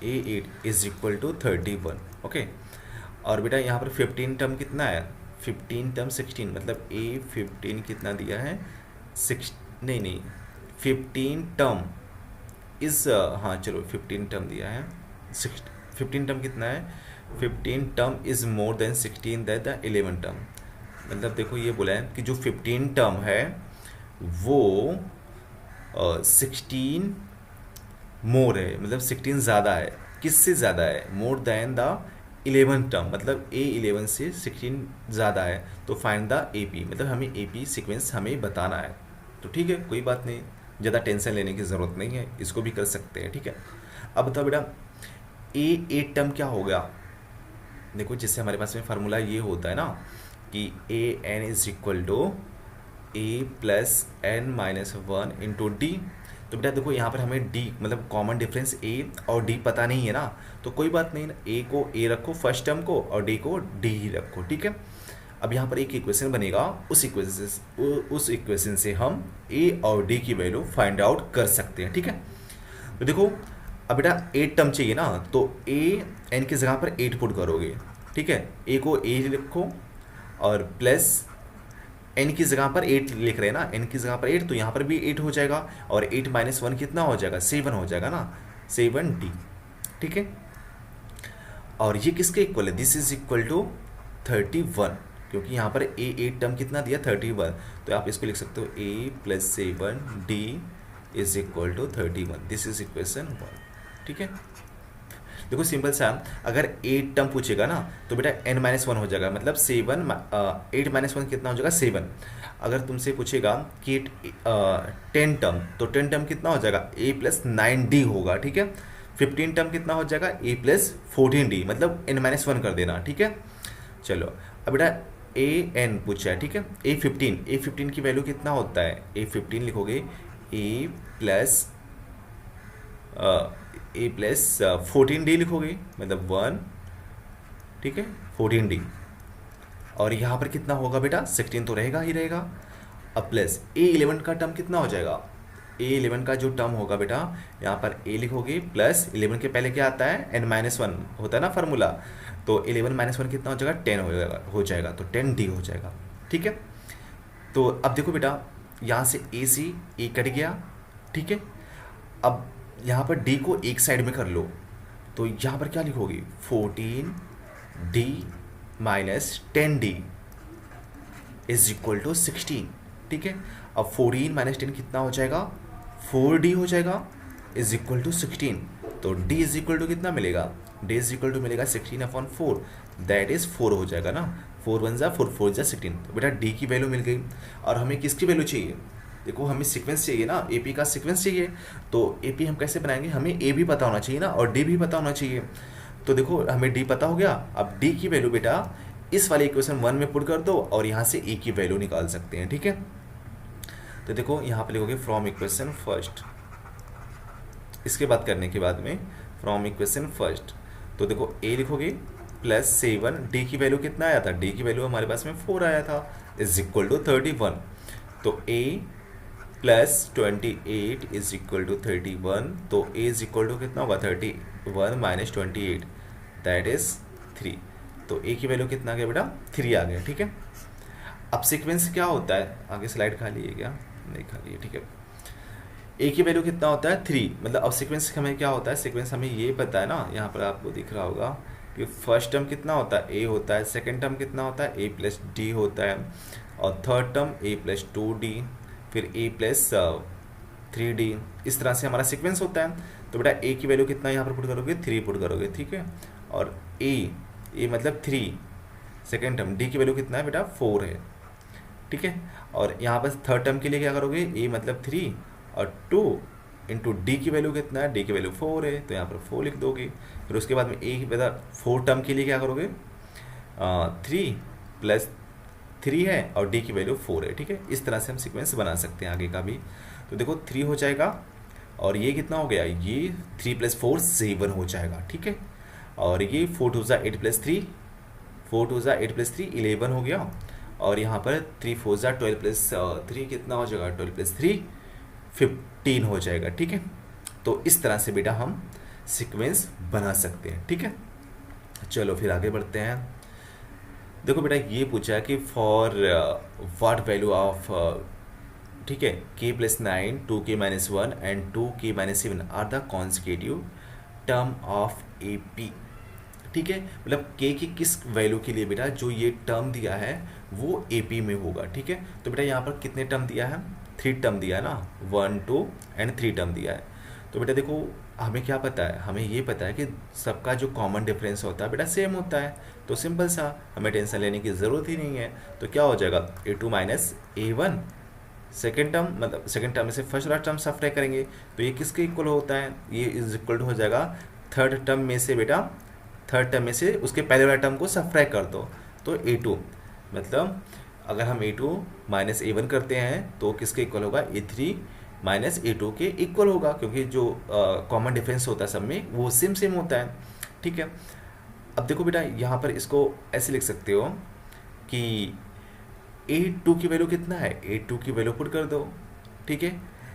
A8 is equal to 31। Okay, और बेटा यहाँ पर 15 टर्म कितना है, 15 टर्म 16, मतलब A15 कितना दिया है, 6, नहीं 15 टर्म इज, हाँ चलो 15 टर्म दिया है, 15 टर्म कितना है, 15 term is more than 16 that the 11 term. मतलब देखो ये बोला है कि जो 15 टर्म है वो 16 मोर है, मतलब 16 ज़्यादा है, किससे ज़्यादा है, मोर देन द 11 टर्म, मतलब A11 से 16 ज़्यादा है, तो फाइंड द AP, मतलब हमें AP सीक्वेंस हमें बताना है। तो ठीक है, कोई बात नहीं, ज़्यादा टेंशन लेने की ज़रूरत नहीं है, इसको भी कर सकते हैं। ठीक है, अब बताओ बेटा A8 टर्म क्या हो गया, देखो जिससे हमारे पास में फार्मूला ये होता है ना कि AN is equal to A+N-1 into D. तो बेटा देखो यहाँ पर हमें डी मतलब कॉमन डिफरेंस A और डी पता नहीं है ना, तो कोई बात नहीं ना, A को A रखो फर्स्ट टर्म को और D को D ही रखो। ठीक है, अब यहाँ पर एक इक्वेशन बनेगा, उस इक्वेशन से हम A और D की वैल्यू फाइंड आउट कर सकते हैं। ठीक है, तो देखो अब बेटा 8 टर्म चाहिए ना, तो A n की जगह पर 8 पुट करोगे। ठीक है, A को A लिखो और प्लस n की जगह पर 8 लिख रहे हैं ना, n की जगह पर 8, तो यहाँ पर भी 8 हो जाएगा, और 8 - 1 कितना हो जाएगा, 7 हो जाएगा ना, 7D। ठीक है, और ये किसके इक्वल है, दिस इज इक्वल टू 31, क्योंकि यहाँ पर A8 टर्म कितना दिया 31, तो आप इसको लिख सकते हो A+7D is equal to 31, this is equation 1। ठीक है, देखो सिंपल सा, अगर 8 टर्म पूछेगा ना तो बेटा n-1 हो जाएगा, मतलब 8 - 1 कितना हो जाएगा 7। अगर तुमसे पूछेगा कि 10 टर्म, तो 10 टर्म कितना हो जाएगा A+9D होगा। ठीक है, 15 टर्म कितना हो जाएगा A+14D, मतलब n-1 कर देना। ठीक है, चलो अब बेटा AN पूछा है। ठीक है, A15 की वैल्यू कितना होता है, A15 लिखोगे A+14D लिखोगे, मतलब 1। ठीक है, 14D, और यहाँ पर कितना होगा बेटा 16 तो रहेगा ही रहेगा। अब प्लस A11 का टर्म कितना हो जाएगा, A11 का जो टर्म होगा बेटा, यहाँ पर A लिखोगे प्लस 11 के पहले क्या आता है, n-1 होता है ना फार्मूला, तो 11 - 1 कितना हो जाएगा 10 हो जाएगा, तो 10D हो जाएगा। ठीक है, तो अब देखो बेटा यहाँ से A कट गया। ठीक है, अब यहाँ पर D को एक साइड में कर लो, तो यहाँ पर क्या लिखोगे 14D - 10D is equal to 16। ठीक है, अब 14 - 10 कितना हो जाएगा 4D हो जाएगा, इज इक्वल टू 16, तो D इज इक्वल टू कितना मिलेगा, D इज इक्वल टू मिलेगा 16/4, दैट इज 4 हो जाएगा ना, 4 × 1 = 4, 4 × 16। तो बेटा D की वैल्यू मिल गई, और हमें किसकी वैल्यू चाहिए, देखो हमें सीक्वेंस चाहिए ना, AP का सीक्वेंस चाहिए, तो AP हम कैसे बनाएंगे, हमें A भी पता होना चाहिए ना, और D भी पता होना चाहिए। तो देखो हमें D पता हो गया, अब D की वैल्यू बेटा इस वाले इक्वेशन 1 में पुट कर दो, और यहाँ से A की वैल्यू निकाल सकते हैं। ठीक है, तो देखो यहाँ पे लिखोगे फ्रॉम इक्वेशन फर्स्ट, इसके बाद करने के बाद में फ्रॉम इक्वेशन फर्स्ट, तो देखो A लिखोगे +7, D की वैल्यू कितना आया था, D की वैल्यू हमारे पास में 4 आया था, इज इक्वल टू 31, तो A +28 इज इक्वल टू 31, तो A इज इक्वल टू कितना होगा 31 - 28, दैट इज 3, तो A की वैल्यू कितना आ गया बेटा 3 आ गया। ठीक है, अब सीक्वेंस क्या होता है, आगे स्लाइड खाली है क्या, नहीं खाली है। ठीक है, A की वैल्यू कितना होता है 3, मतलब अब सीक्वेंस हमें क्या होता है, सीक्वेंस हमें ये पता है ना, यहाँ पर आपको दिख रहा होगा कि फर्स्ट टर्म कितना होता है A होता है, सेकेंड टर्म कितना होता है A+D होता है, और थर्ड टर्म A+2D, फिर A+3D, इस तरह से हमारा सीक्वेंस होता है। तो बेटा A की वैल्यू कितना यहाँ पर पुट करोगे 3 पुट करोगे। ठीक है, और A मतलब 3, सेकेंड टर्म D की वैल्यू कितना है बेटा 4 है। ठीक है, और यहाँ पर थर्ड टर्म के लिए क्या करोगे, A मतलब 3 और 2 इंटू डी की वैल्यू कितना है, डी की वैल्यू 4 है, तो यहाँ पर 4 लिख दोगे। फिर उसके बाद में एक बता 4 टर्म के लिए क्या करोगे, 3 प्लस 3 है और डी की वैल्यू 4 है, ठीक है। इस तरह से हम सीक्वेंस बना सकते हैं आगे का भी। तो देखो 3 हो जाएगा और ये कितना हो गया, ये 3 + 4 7 हो जाएगा, ठीक है। और ये 4 2 ज़ा 8 + 3, 4 2 ज़ा 8 + 3 11 हो गया। और यहाँ पर 3 4 ज़ा 12 + 3 कितना हो जाएगा, 12 + 3 15 हो जाएगा, ठीक है। तो इस तरह से बेटा हम सीक्वेंस बना सकते हैं, ठीक है। चलो फिर आगे बढ़ते हैं। देखो बेटा ये पूछा है कि फॉर व्हाट वैल्यू ऑफ, ठीक है, k + 9 2k - 1 and 2k - 7 are the consecutive term of AP, ठीक है। मतलब k की किस वैल्यू के लिए बेटा जो ये टर्म दिया है वो AP में होगा, ठीक है। तो बेटा यहाँ पर कितने टर्म दिया है, 3 टर्म दिया है ना, 1 2 एंड 3 टर्म दिया है। तो बेटा देखो हमें क्या पता है, हमें ये पता है कि सबका जो कॉमन डिफरेंस होता है बेटा सेम होता है। तो सिंपल सा, हमें टेंशन लेने की ज़रूरत ही नहीं है। तो क्या हो जाएगा, A2 - A1 सेकेंड टर्म, मतलब सेकेंड टर्म में से फर्स्ट वाला टर्म सब्ट्रैक्ट करेंगे तो ये किसके इक्वल होता है, ये इज इक्वल टू हो जाएगा थर्ड टर्म में से बेटा, थर्ड टर्म में से उसके पहले वाले टर्म को सब्ट्रैक्ट कर दो। तो A2 मतलब अगर हम A2 - A1 करते हैं तो किसके इक्वल होगा, A3 - A2 के इक्वल होगा, क्योंकि जो कॉमन डिफरेंस होता है सब में वो सेम सेम होता है, ठीक है। अब देखो बेटा यहाँ पर इसको ऐसे लिख सकते हो कि A2 की वैल्यू कितना है, A2 की वैल्यू पुट कर दो, ठीक है।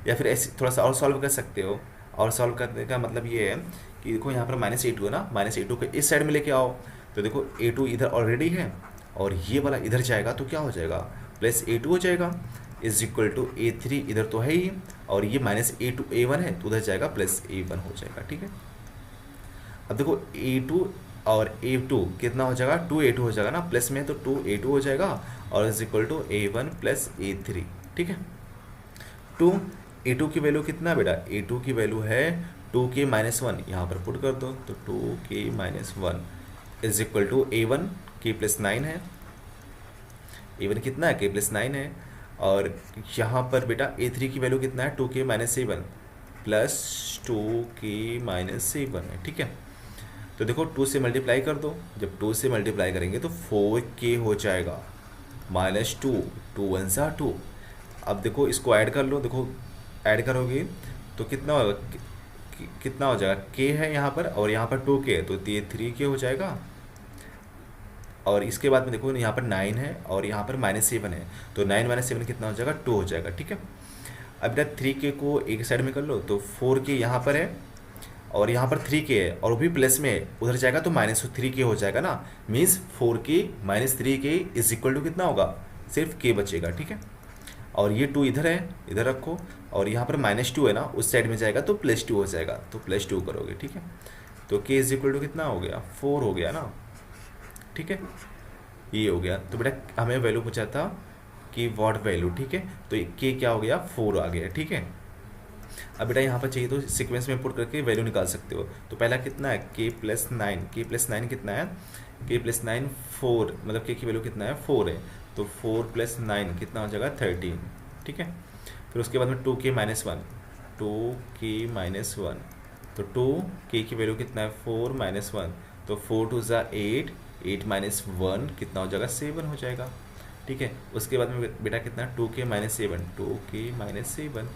या फिर ऐसे थोड़ा सा और सॉल्व कर सकते हो। और सॉल्व करने का मतलब ये है कि देखो यहाँ पर -A2 है ना, -A2 को इस साइड में लेके आओ। तो देखो A2 इधर ऑलरेडी है और ये वाला इधर जाएगा तो क्या हो जाएगा, +A2 हो जाएगा, इज इक्वल टू A3 इधर तो है ही, और ये -A2 A1 है तो उधर जाएगा +A1 हो जाएगा, ठीक है। अब देखो A2 और A2 कितना हो जाएगा, 2A2 हो जाएगा ना, प्लस में तो 2A2 हो जाएगा और is equal to A1 + A3, ठीक है। 2A2 की वैल्यू कितना बेटा, A2 की वैल्यू है 2k - 1, यहाँ पर पुट कर दो तो 2k - 1 is equal to A1 k + 9 है, A1 कितना है, k + 9 है। और यहाँ पर बेटा A3 की वैल्यू कितना है, 2k - 7 प्लस 2k - 7 है, ठीक है। तो देखो 2 से मल्टीप्लाई कर दो, जब 2 से मल्टीप्लाई करेंगे तो 4k हो जाएगा, -2 2 1 सा 2। अब देखो इसको ऐड कर लो, देखो ऐड करोगे तो कितना होगा, कितना हो जाएगा, k है यहाँ पर और यहाँ पर 2k है तो ये 3k हो जाएगा। और इसके बाद में देखो यहाँ पर 9 है और यहाँ पर -7 है, तो 9 - 7 कितना हो जाएगा, 2 हो जाएगा, ठीक है। अब बेटा 3k को एक साइड में कर लो तो 4k यहाँ पर है और यहाँ पर 3k है और वो भी प्लस में है, उधर जाएगा तो -3k हो जाएगा ना, means 4k - 3k is equal to कितना होगा, सिर्फ k बचेगा, ठीक है। और ये 2 इधर है, इधर रखो, और यहाँ पर -2 है ना, उस साइड में जाएगा तो +2 हो जाएगा, तो +2 करोगे, ठीक है। तो k इज इक्वल टू कितना हो गया, 4 हो गया ना, ठीक है, ये हो गया। तो बेटा हमें वैल्यू पूछा था कि व्हाट वैल्यू, ठीक है, तो k क्या हो गया, 4 आ गया, ठीक है। अब बेटा यहाँ पर चाहिए तो सीक्वेंस में पुट करके वैल्यू निकाल सकते हो। तो पहला कितना है, k + 9, k + 9 कितना है, k + 9 4, मतलब k की वैल्यू कितना है, 4 है, तो 4 + 9 कितना हो जाएगा, 13, ठीक है। फिर उसके बाद में 2k - 1, 2k - 1, तो 2k की वैल्यू कितना है, 4 - 1, तो 4 2 ज़ा 8, 8 - 1 कितना हो जाएगा, 7 हो जाएगा, ठीक है। उसके बाद में बेटा कितना, 2k - 7, 2k - 7,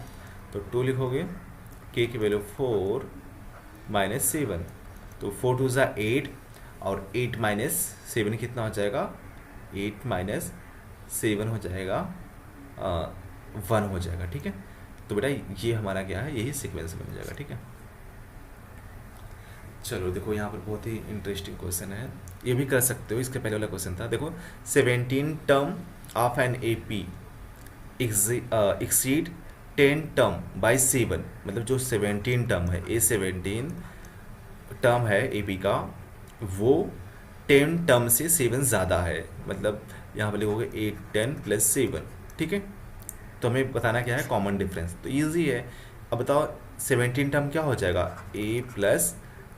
तो 2 लिखोगे, k की वैल्यू 4 - 7, तो 4 2 ज़ा 8 और 8 - 7 कितना हो जाएगा, 8 - 7 हो जाएगा 1 हो जाएगा, ठीक है। तो बेटा ये हमारा क्या है, यही सीक्वेंस बन जाएगा, ठीक है। चलो देखो यहाँ पर बहुत ही इंटरेस्टिंग क्वेश्चन है, ये भी कर सकते हो, इसके पहले वाला क्वेश्चन था। देखो 17 term of an AP exceed 10 term by 7, मतलब जो 17 टर्म है, A17 टर्म है AP का, वो 10 टर्म से 7 ज़्यादा है, मतलब यहाँ पर लिखोगे 8 10 + 7, ठीक है। तो हमें बताना क्या है, कॉमन डिफरेंस, तो ईजी है। अब बताओ 17 टर्म क्या हो जाएगा, A +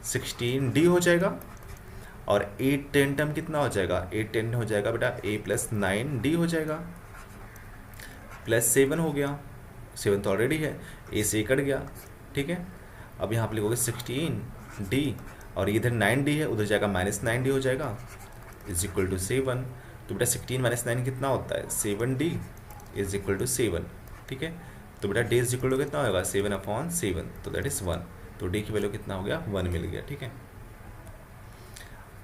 16D हो जाएगा, और 8 10 टर्म कितना हो जाएगा, 8 10 हो जाएगा बेटा A + 9D हो जाएगा, +7 हो गया, 7 तो ऑलरेडी है, A से कट गया, ठीक है। अब यहाँ पे लिखोगे 16D, और इधर 9D है, उधर जाएगा -9D हो जाएगा, इज इक्वल टू 7। तो बेटा 16 - 9 कितना होता है, 7D इज इक्वल टू 7, ठीक है। तो बेटा D इज इक्वल टू कितना होगा, 7/7, तो दैट इज़ 1। तो D की वैल्यू कितना हो गया, 1 मिल गया, ठीक है।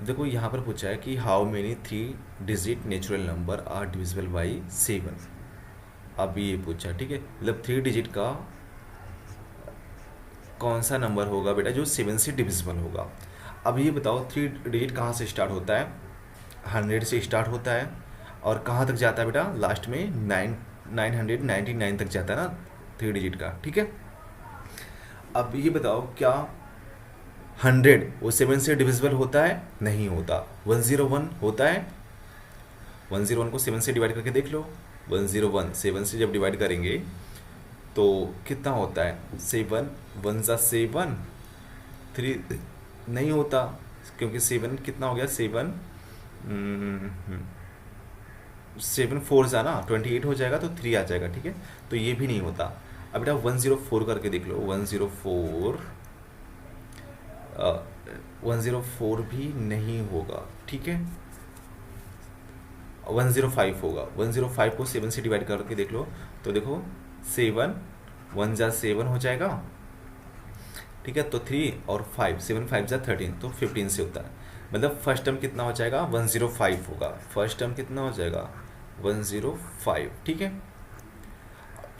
देखो यहाँ पर पूछा है कि how many 3 digit natural number are divisible by 7। अब ये पूछा, ठीक है, मतलब 3 डिजिट का कौन सा नंबर होगा बेटा जो 7 से डिविजिबल होगा। अब ये बताओ 3 डिजिट कहाँ से स्टार्ट होता है, 100 से स्टार्ट होता है, और कहाँ तक जाता है बेटा, लास्ट में 999 तक जाता है ना 3 डिजिट का, ठीक है। अब ये बताओ क्या 100 वो 7 से डिविजिबल होता है, नहीं होता। 101 होता है, 101 को 7 से डिवाइड करके देख लो। 101 7 से जब डिवाइड करेंगे तो कितना होता है, 7 1 ज़ा 7, 3 नहीं होता, क्योंकि 7 कितना हो गया, 7 4 ज़ा ना 28 हो जाएगा, तो 3 आ जाएगा, ठीक है। तो ये भी नहीं होता। अब बेटा 104 करके देख लो। 104 भी नहीं होगा, ठीक है। 105 होगा। 105 को 7 से डिवाइड करके देख लो, तो देखो 7 1 ज़ा 7 हो जाएगा, ठीक है। तो 3 और 5, 7 5 ज़ा 13, तो 15 से होता है। मतलब फर्स्ट टर्म कितना हो जाएगा, 105 होगा। फर्स्ट टर्म कितना हो जाएगा, 105, ठीक है।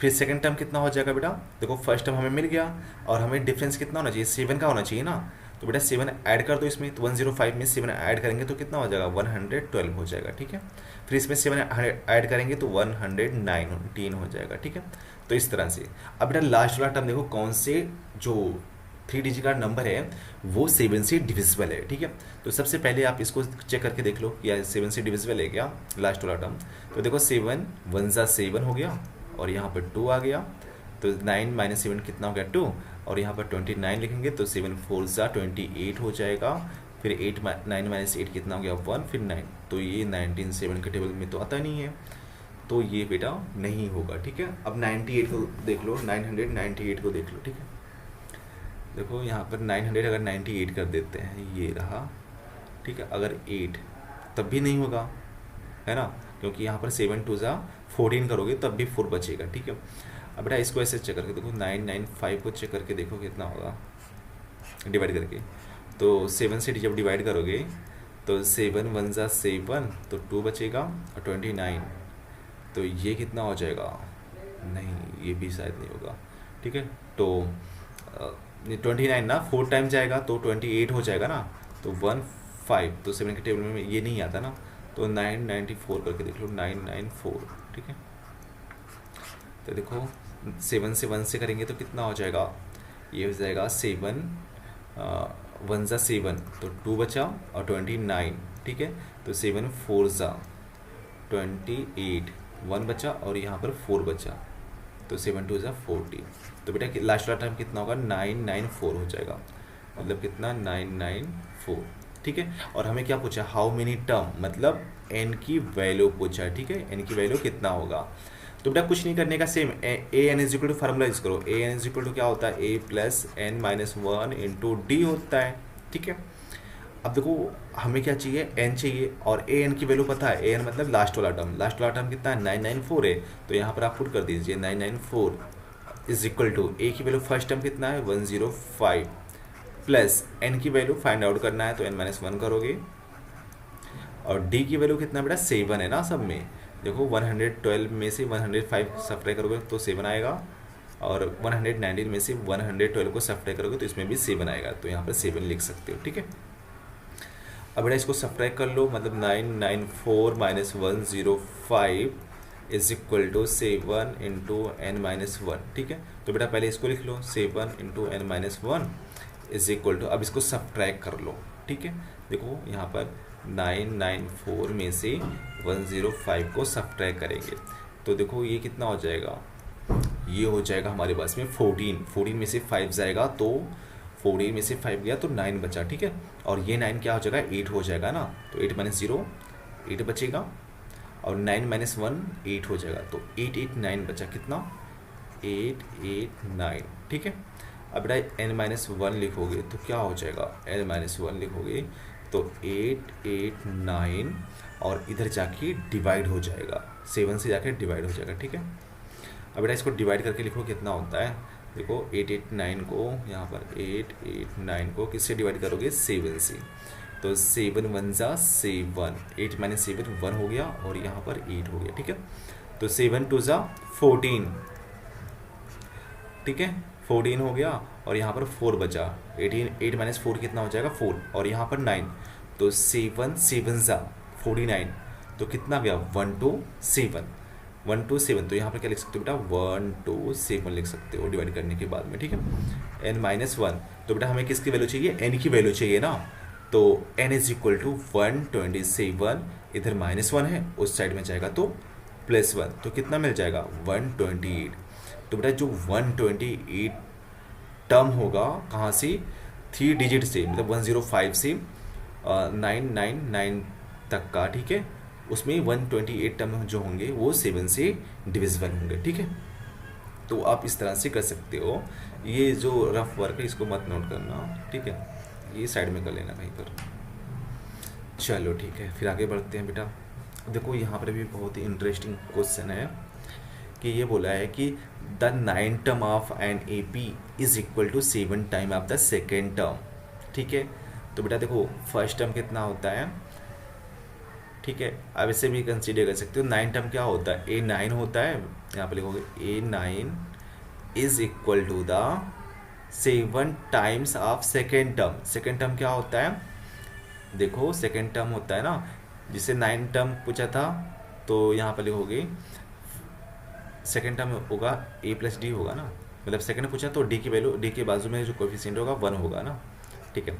फिर सेकंड टर्म कितना हो जाएगा बेटा, देखो फर्स्ट टर्म हमें मिल गया, और हमें डिफरेंस कितना होना चाहिए, 7 का होना चाहिए ना। तो बेटा 7 ऐड कर दो इसमें, तो 105 में 7 ऐड करेंगे तो कितना हो जाएगा, 112 हो जाएगा, ठीक है। फिर इसमें 7 ऐड करेंगे तो 119 हो जाएगा, ठीक है। तो इस तरह से। अब बेटा लास्ट वाला टर्म देखो, कौन से जो 3 डिजिट का नंबर है वो 7 से डिविजिबल है, ठीक है। तो सबसे पहले आप इसको चेक करके देख लो कि 7 से डिविजिबल है क्या, लास्ट वाला टर्म। तो देखो 7 1 ज़ा 7 हो गया, और यहाँ पर 2 आ गया, तो 9 - 7 कितना हो गया, 2, और यहाँ पर 29 लिखेंगे तो 7 4 ज़ा 28 हो जाएगा। फिर 9 - 8 कितना हो गया, 1, फिर 9, तो ये 19 7 के टेबल में तो आता नहीं है, तो ये बेटा नहीं होगा, ठीक है। अब 98 को देख लो, 998 को देख लो, ठीक है। देखो यहाँ पर 900 अगर 98 कर देते हैं, ये रहा, ठीक है। अगर 8 तब भी नहीं होगा, है ना, क्योंकि यहाँ पर 7 2 ज़ा 14 करोगे तब भी 4 बचेगा, ठीक है। अब बेटा इसको ऐसे चेक करके देखो, 995 को चेक करके देखो कितना होगा डिवाइड करके। तो 7 से जब डिवाइड करोगे तो 7 1 ज़ा 7, तो 2 बचेगा, और 29, तो ये कितना हो जाएगा, नहीं ये भी शायद नहीं होगा, ठीक है। तो 29 ना 4 टाइम जाएगा तो 28 हो जाएगा ना, तो 15, तो 7 के टेबल में ये नहीं आता ना, तो 994 करके देख लो, 994, ठीक है। तो देखो 7 से 1 से करेंगे तो कितना हो जाएगा, ये हो जाएगा 7 1 ज़ा 7, तो 2 बचा, और 29, ठीक है। तो 7 4 ज़ा 28, 1 बचा, और यहाँ पर 4 बचा, तो 7 2 ज़ा 40। तो बेटा लास्ट वाला टाइम कितना होगा, 994 हो जाएगा, मतलब कितना 994, ठीक है। और हमें क्या पूछा, हाउ मेनी टर्म, मतलब n की वैल्यू पूछा है, ठीक है। n की वैल्यू कितना होगा, तो बेटा कुछ नहीं करने का, same A N is equal to formula use करो। A N is equal to क्या होता है, a plus n minus 1 into D होता है, ठीक है। अब देखो हमें क्या चाहिए, n चाहिए, और ए एन की वैल्यू पता है, ए एन मतलब लास्ट वाला टर्म, लास्ट वाला टर्म कितना है, 994 है, तो यहाँ पर आप पुट कर दीजिए 994 इज इक्वल टू ए की वैल्यू फर्स्ट टर्म कितना है, 105, प्लस n की वैल्यू फाइंड आउट करना है तो n माइनस 1 करोगे, और d की वैल्यू कितना बेटा 7 है ना सब में। देखो 112 में से 105 सब्ट्रैक्ट करोगे तो 7 आएगा, और 119 में से 112 को सब्ट्रैक्ट करोगे तो इसमें भी 7 आएगा, तो यहाँ पर 7 लिख सकते हो, ठीक है। अब बेटा इसको सब्ट्रैक्ट कर लो, मतलब 994 minus 105 is equal to 7 into n minus 1, ठीक है। तो बेटा पहले इसको लिख लो, 7 into n minus 1 is equal to, अब इसको सब्ट्रैक्ट कर लो, ठीक है। देखो यहाँ पर 994 में से 105 को सब्ट्रैक्ट करेंगे तो देखो ये कितना हो जाएगा, ये हो जाएगा हमारे पास में 14 में से 5 जाएगा, तो 14 में से 5 गया तो 9 बचा, ठीक है। और ये 9 क्या हो जाएगा, 8 हो जाएगा ना, तो 8 माइनस 0 8 बचेगा, और 9 माइनस 1 8 हो जाएगा, तो 8 8 9 बचा, कितना 8 8 9, ठीक है। अब बेटा n माइनस वन लिखोगे तो क्या हो जाएगा, n माइनस वन लिखोगे तो 8 8 9 और इधर जाके डिवाइड हो जाएगा, 7 से जाके डिवाइड हो जाएगा, ठीक है। अब बेटा इसको डिवाइड करके लिखो कितना होता है, देखो 8 8 9 को यहाँ पर 8 8 9 को किससे डिवाइड करोगे, 7 से, तो 7 वन ज़ा 7, 8 माइनस 7 1 हो गया और यहाँ पर 8 हो गया, ठीक है। तो 7 2 ज़ा 14, ठीक है, 14 हो गया और यहाँ पर 4 बचा, 8 माइनस 4 कितना हो जाएगा 4 और यहाँ पर 9, तो 7 7 ज़ा 49, तो कितना गया 1 2 7, 1 2 7, तो यहाँ पर क्या लिख सकते हो बेटा 1 2 7 लिख सकते हो डिवाइड करने के बाद में, ठीक है। n माइनस वन, तो बेटा हमें किसकी वैल्यू चाहिए, n की वैल्यू चाहिए ना, तो n इज इक्वल टू 127, इधर -1 है उस साइड में जाएगा तो +1, तो कितना मिल जाएगा 128। तो बेटा जो 128 टर्म होगा कहाँ से, 3 डिजिट से, मतलब 105 से 999 तक का, ठीक है, उसमें 128 टर्म जो होंगे वो 7 से डिविजिबल होंगे, ठीक है। तो आप इस तरह से कर सकते हो। ये जो रफ वर्क है इसको मत नोट करना, ठीक है, ये साइड में कर लेना कहीं पर। चलो ठीक है, फिर आगे बढ़ते हैं बेटा। देखो यहाँ पर भी बहुत ही इंटरेस्टिंग क्वेश्चन है कि ये बोला है कि the 9 term of an A P is equal to 7 time of the second term, ठीक है। तो बेटा देखो फर्स्ट टर्म कितना होता है, ठीक है, अब इसे भी कंसीडर कर सकते हो। 9 टर्म क्या होता है, A9 होता है, यहाँ पे लिखोगे A9 is equal to the 7 times of second term. Second term क्या होता है, देखो सेकेंड टर्म होता है ना, जिसे 9 टर्म पूछा था, तो यहाँ पर लिखोगे सेकेंड टर्म होगा A प्लस डी होगा ना, मतलब सेकेंड पूछा तो D की वैल्यू, D के बाजू में जो कोफिशिएंट होगा 1 होगा ना, ठीक है।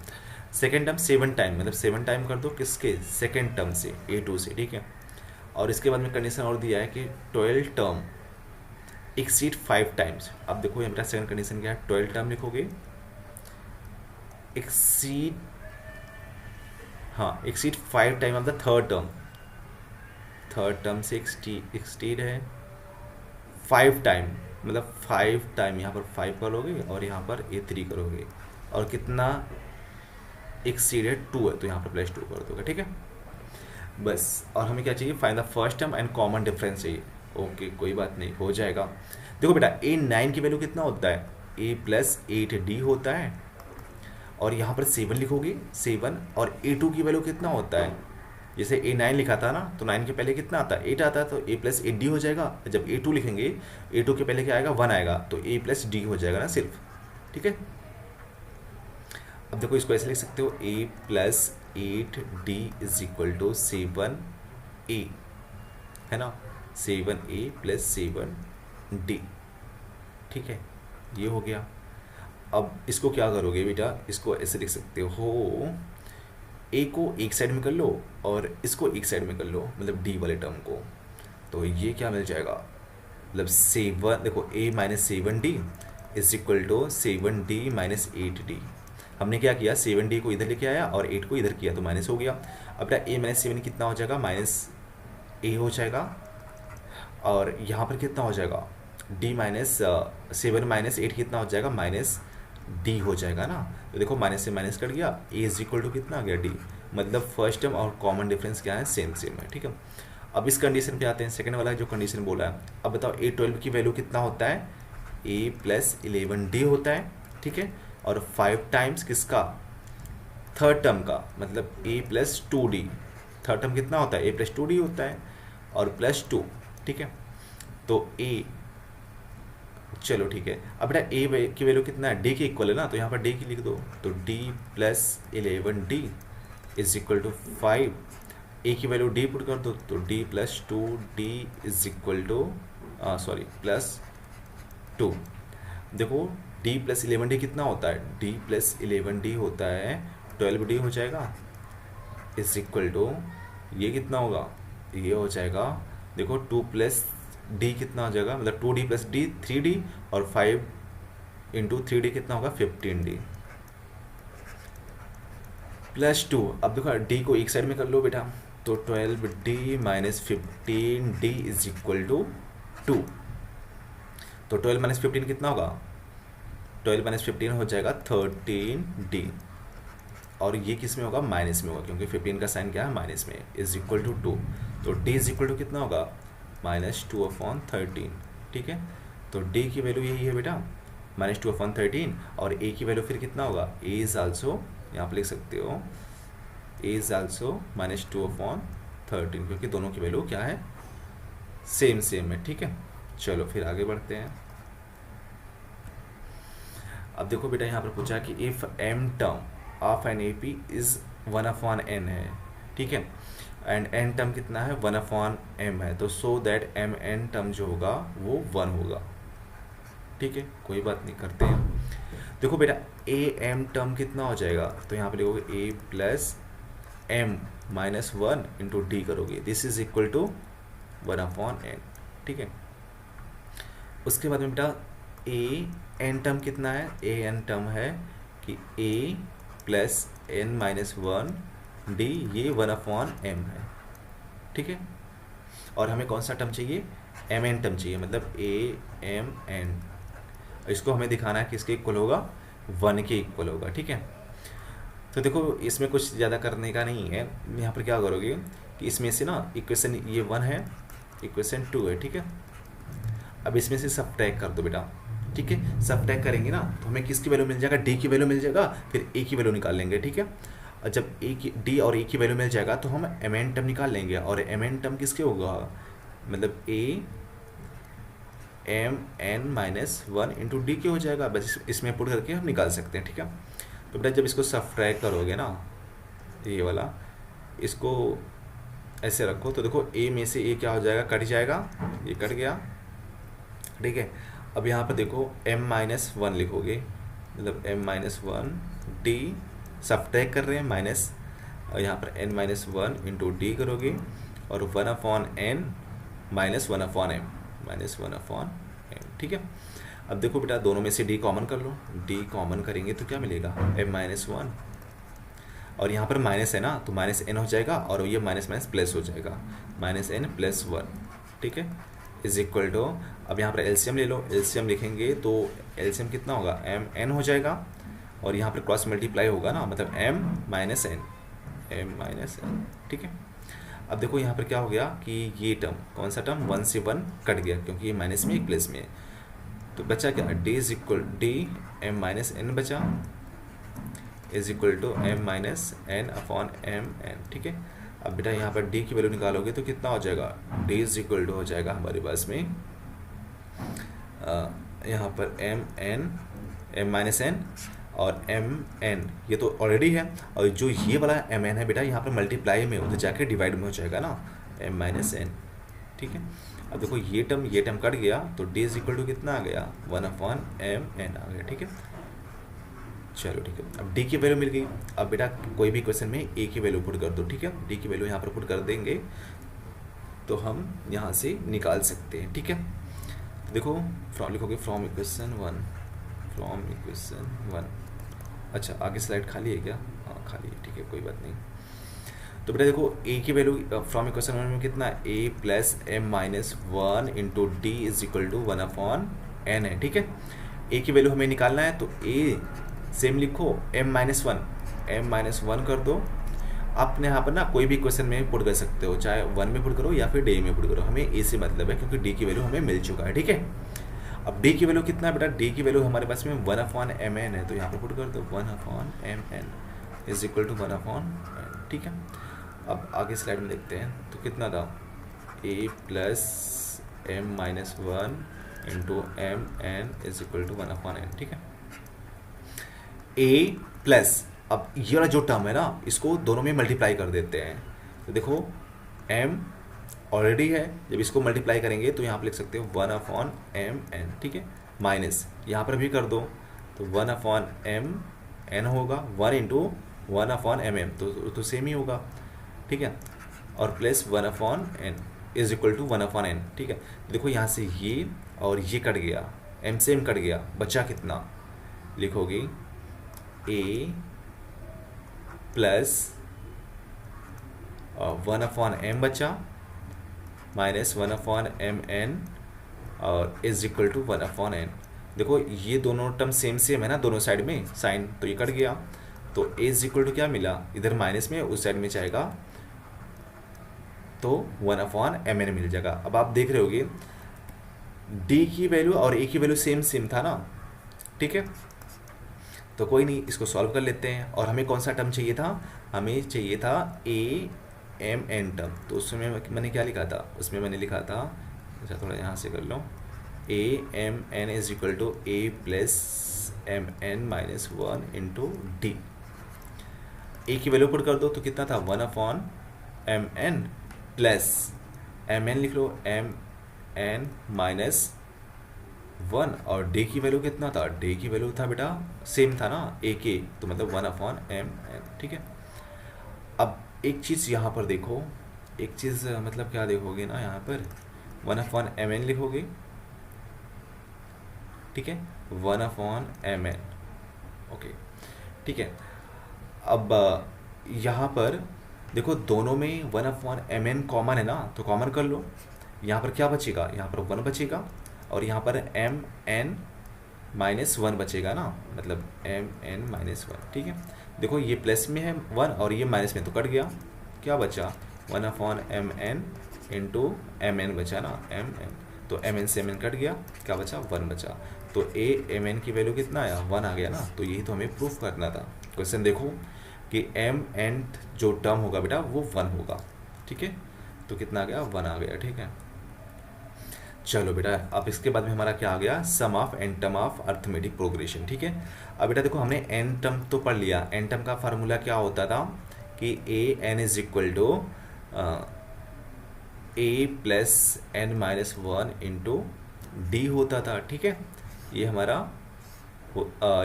सेकेंड टर्म 7 टाइम, मतलब 7 टाइम कर दो किसके, सेकेंड टर्म से, A2 से, ठीक है। और इसके बाद में कंडीशन और दिया है कि 12 टर्म एक्सीड 5 टाइम्स। अब देखो यहाँ मेरा सेकंड कंडीशन क्या है, 12 टर्म लिखोगे एक्सीड, हाँ exceed 5 time of the third term, third term से एक्सीड है 5 टाइम, मतलब 5 टाइम यहाँ पर 5 करोगे और यहाँ पर A3 करोगे, और कितना एक्सीडेड 2 है तो यहाँ पर +2 कर दोगे, ठीक है बस। और हमें क्या चाहिए, find the first term and common difference चाहिए। ओके कोई बात नहीं, हो जाएगा। देखो बेटा A9 की वैल्यू कितना होता है, A प्लस 8D होता है, और यहाँ पर 7 लिखोगे 7, और A2 की वैल्यू कितना होता है, जैसे A9 लिखा था ना, तो 9 के पहले कितना आता है 8 आता है, तो A प्लस 8D हो जाएगा। जब A2 लिखेंगे, A2 के पहले क्या आएगा 1 आएगा, तो A प्लस D हो जाएगा ना सिर्फ, ठीक है। अब देखो इसको ऐसे लिख सकते हो, A plus 8D is equal to 7A, है ना, 7A प्लस 7D, ठीक है, ये हो गया। अब इसको क्या करोगे बेटा, इसको ऐसे लिख सकते हो, A को एक साइड में कर लो और इसको एक साइड में कर लो, मतलब D वाले टर्म को, तो ये क्या मिल जाएगा, मतलब 7, देखो A minus 7D is equal to 7D minus 8D। हमने क्या किया, 7D को इधर लेके आया और 8 को इधर किया तो माइनस हो गया। अब बेटा A माइनस 7 कितना हो जाएगा, -A हो जाएगा, और यहाँ पर कितना हो जाएगा D माइनस 7 माइनस 8 कितना हो जाएगा, -D हो जाएगा ना। तो देखो माइनस से माइनस कट गया, A इज इक्वल टू कितना आ गया D, मतलब फर्स्ट टर्म और कॉमन डिफरेंस क्या है, सेम सेम है, ठीक है। अब इस कंडीशन पे आते हैं, सेकंड वाला जो कंडीशन बोला है। अब बताओ A12 की वैल्यू कितना होता है, A प्लस 11D होता है, ठीक है, और 5 टाइम्स किसका, थर्ड टर्म का, मतलब A plus 2D, third term कितना होता है A प्लस 2D होता है, और +2, ठीक है। तो A, चलो ठीक है, अब बेटा A की वैल्यू कितना है, D के इक्वल है ना, तो यहाँ पर D की लिख दो, तो D plus 11D is equal to 5, A की वैल्यू D पुट कर दो, तो D plus 2D is equal to +2। देखो D प्लस 11D कितना होता है, D प्लस 11D होता है 12D हो जाएगा, इज इक्वल टू ये कितना होगा, ये हो जाएगा, देखो 2 प्लस D कितना हो जाएगा, मतलब 2D प्लस D 3D, और 5 इंटू 3D कितना होगा 15D +2। अब देखो D को एक साइड में कर लो बेटा, तो 12D minus 15D is equal to 2, तो 12 माइनस 15 कितना होगा 12 माइनस 15 हो जाएगा 13D, और ये किस में होगा, माइनस में होगा, क्योंकि 15 का साइन क्या है, माइनस में, इज इक्वल टू 2। तो D इज इक्वल टू कितना होगा, -2/13, ठीक है। तो D की वैल्यू यही है बेटा, -2/13, और A की वैल्यू फिर कितना होगा, A इज आल्सो, यहाँ पर लिख सकते हो A इज आल्सो -2/13, क्योंकि दोनों की वैल्यू क्या है, सेम सेम है, ठीक है। चलो फिर आगे बढ़ते हैं। अब देखो बेटा यहाँ पर पूछा कि if m term of an AP is 1/n है, ठीक है, एंड n टर्म कितना है, 1/m है, तो सो दैट mn टर्म जो होगा वो 1 होगा, ठीक है, कोई बात नहीं, करते हैं। देखो बेटा am टर्म कितना हो जाएगा, तो यहाँ पे लिखोगे a plus m minus 1 into d करोगे, this is equal to 1/n, ठीक है। उसके बाद में बेटा एन टर्म कितना है, एन टर्म है कि a plus n minus 1 D, ये 1/m है, ठीक है। और हमें कौन सा टर्म चाहिए, mn टर्म चाहिए, मतलब amn, इसको हमें दिखाना है कि इसके इक्वल होगा 1 के इक्वल होगा, ठीक है। तो देखो इसमें कुछ ज़्यादा करने का नहीं है, यहाँ पर क्या करोगे कि इसमें से ना इक्वेशन ये 1 है, इक्वेशन 2 है, ठीक है। अब इसमें से सबट्रैक्ट कर दो बेटा, ठीक है। सबट्रैक्ट करेंगे ना तो हमें किसकी वैल्यू मिल जाएगा, डी की वैल्यू मिल जाएगा, फिर ए की वैल्यू निकाल लेंगे, ठीक है। और जब ए की डी और ए की वैल्यू मिल जाएगा तो हम एम एन टर्म निकाल लेंगे, और एम एन टर्म किसके होगा, मतलब a m n minus 1 into d के हो जाएगा, बस इसमें पुट करके हम निकाल सकते हैं, ठीक है। तो बेटा जब इसको सबट्रैक्ट करोगे ना, ये वाला इसको ऐसे रखो, तो देखो ए में से ए क्या हो जाएगा, कट जाएगा, ये कट गया, ठीक है। अब यहाँ पर देखो m-1 लिखोगे, मतलब m-1 डी, सबट्रैक्ट कर रहे हैं माइनस, और यहाँ पर n-1 इंटू डी करोगे, और 1/n माइनस 1/m, ठीक है। अब देखो बेटा दोनों में से d कॉमन कर लो, d कॉमन करेंगे तो क्या मिलेगा, m-1, और यहाँ पर माइनस है ना तो -n हो जाएगा, और ये माइनस माइनस प्लस हो जाएगा, -n + 1, ठीक है, इज इक्वल टू, अब यहाँ पर एलसीएम ले लो, एलसीएम लिखेंगे तो एलसीएम कितना होगा, mn हो जाएगा, और यहाँ पर क्रॉस मल्टीप्लाई होगा ना, मतलब m-n, ठीक है। अब देखो यहाँ पर क्या हो गया कि ये टर्म, कौन सा टर्म, 1 से 1 कट गया, क्योंकि ये माइनस में एक प्लस में है, तो बचा क्या, d is equal D m-n बचा, इज इक्वल टू m-n/mn, ठीक है। अब बेटा यहाँ पर d की वैल्यू निकालोगे तो कितना हो जाएगा, d इज इक्वल टू हो जाएगा हमारे पास में यहाँ पर m-n और mn, ये तो ऑलरेडी है, और जो ये वाला mn है बेटा यहाँ पर मल्टीप्लाई में हो तो जाके डिवाइड में हो जाएगा ना, m-n, ठीक है। अब देखो ये टर्म कट गया, तो d इज इक्वल टू कितना आ गया, 1/mn आ गया, ठीक है। चलो ठीक है, अब d की वैल्यू मिल गई। अब बेटा कोई भी क्वेश्चन में a की वैल्यू पुट कर दो, ठीक है, d की वैल्यू यहाँ पर पुट कर देंगे तो हम यहाँ से निकाल सकते हैं, ठीक है। तो देखो लिखोगे फ्रॉम इक्वेशन 1, अच्छा आगे स्लाइड खाली है क्या, हाँ खाली है, ठीक है, कोई बात नहीं। तो बेटा देखो a की वैल्यू फ्रॉम इक्वेशन 1 में कितना, a plus m-1 into d is equal to 1/n है, ठीक है। a की वैल्यू हमें निकालना है, तो a सेम लिखो, m-1 कर दो। आपने यहाँ पर ना कोई भी क्वेश्चन में पुट कर सकते हो, चाहे 1 में पुट करो या फिर d में पुट करो, हमें a से मतलब है क्योंकि d की वैल्यू हमें मिल चुका है, ठीक है। अब d की वैल्यू कितना है बेटा, d की वैल्यू हमारे पास में 1/mn है, तो यहाँ पर पुट कर दो 1/mn is equal to 1/n, ठीक है। अब आगे स्लाइड में देखते हैं, तो कितना था, a plus m-1 into mn is equal to 1/n, ठीक है। a प्लस, अब ये वाला जो टर्म है ना इसको दोनों में मल्टीप्लाई कर देते हैं, तो देखो m ऑलरेडी है, जब इसको मल्टीप्लाई करेंगे तो यहाँ पर लिख सकते हो 1/mn, ठीक है, माइनस यहाँ पर भी कर दो तो 1/mn होगा, 1 इंटू 1/mm तो सेम ही होगा, ठीक है, और plus 1/n is equal to 1/n, ठीक है। देखो यहाँ से ये और ये कट गया, m से m कट गया, बचा कितना, लिखोगे a प्लस 1/m बचा माइनस 1/mn और इज इक्वल टू 1/n, देखो ये दोनों टर्म सेम सेम है ना दोनों साइड में साइन, तो ये कट गया। तो ए इज इक्वल टू क्या मिला, इधर माइनस में उस साइड में जाएगा तो 1/mn मिल जाएगा। अब आप देख रहे होगे डी की वैल्यू और ए की वैल्यू सेम सेम था ना, ठीक है। तो कोई नहीं, इसको सॉल्व कर लेते हैं। और हमें कौन सा टर्म चाहिए था, हमें चाहिए था ए एम एन टर्म। तो उसमें मैंने क्या लिखा था, उसमें मैंने लिखा था, अच्छा थोड़ा यहाँ से कर लो, a m n is equal to a plus m n minus 1 into d. A की वैल्यू पुट कर दो तो कितना था 1/mn प्लस एम एन लिख लो एम एन माइनस 1, और डे की वैल्यू कितना था, डे की वैल्यू था बेटा सेम था ना ए के, तो मतलब 1/mn, ठीक है। अब एक चीज़ यहाँ पर देखो, एक चीज़ मतलब क्या देखोगे ना, यहाँ पर 1/mn लिखोगे, ठीक है, 1/mn, ओके, ठीक है। अब यहाँ पर देखो दोनों में 1/mn कॉमन है ना, तो कॉमन कर लो। यहाँ पर क्या बचेगा, यहाँ पर 1 बचेगा, और यहाँ पर mn माइनस 1 बचेगा ना, मतलब mn माइनस 1, ठीक है। देखो ये प्लस में है 1 और ये माइनस में, तो कट गया, क्या बचा 1/mn इंटू mn बचा ना mn, तो mn से mn कट गया, क्या बचा 1 बचा। तो a mn की वैल्यू कितना आया 1 आ गया ना, तो यही तो हमें प्रूफ करना था। क्वेश्चन देखो कि mn जो टर्म होगा बेटा वो 1 होगा, ठीक है। तो कितना आ गया 1 आ गया, ठीक है। चलो बेटा अब इसके बाद में हमारा क्या आ गया, sum of n term of arithmetic progression, ठीक है। अब बेटा देखो हमने एन टर्म तो पढ़ लिया, एन टर्म का फार्मूला क्या होता था कि a N is equal to a plus n minus 1 into D होता था, ठीक है। ये हमारा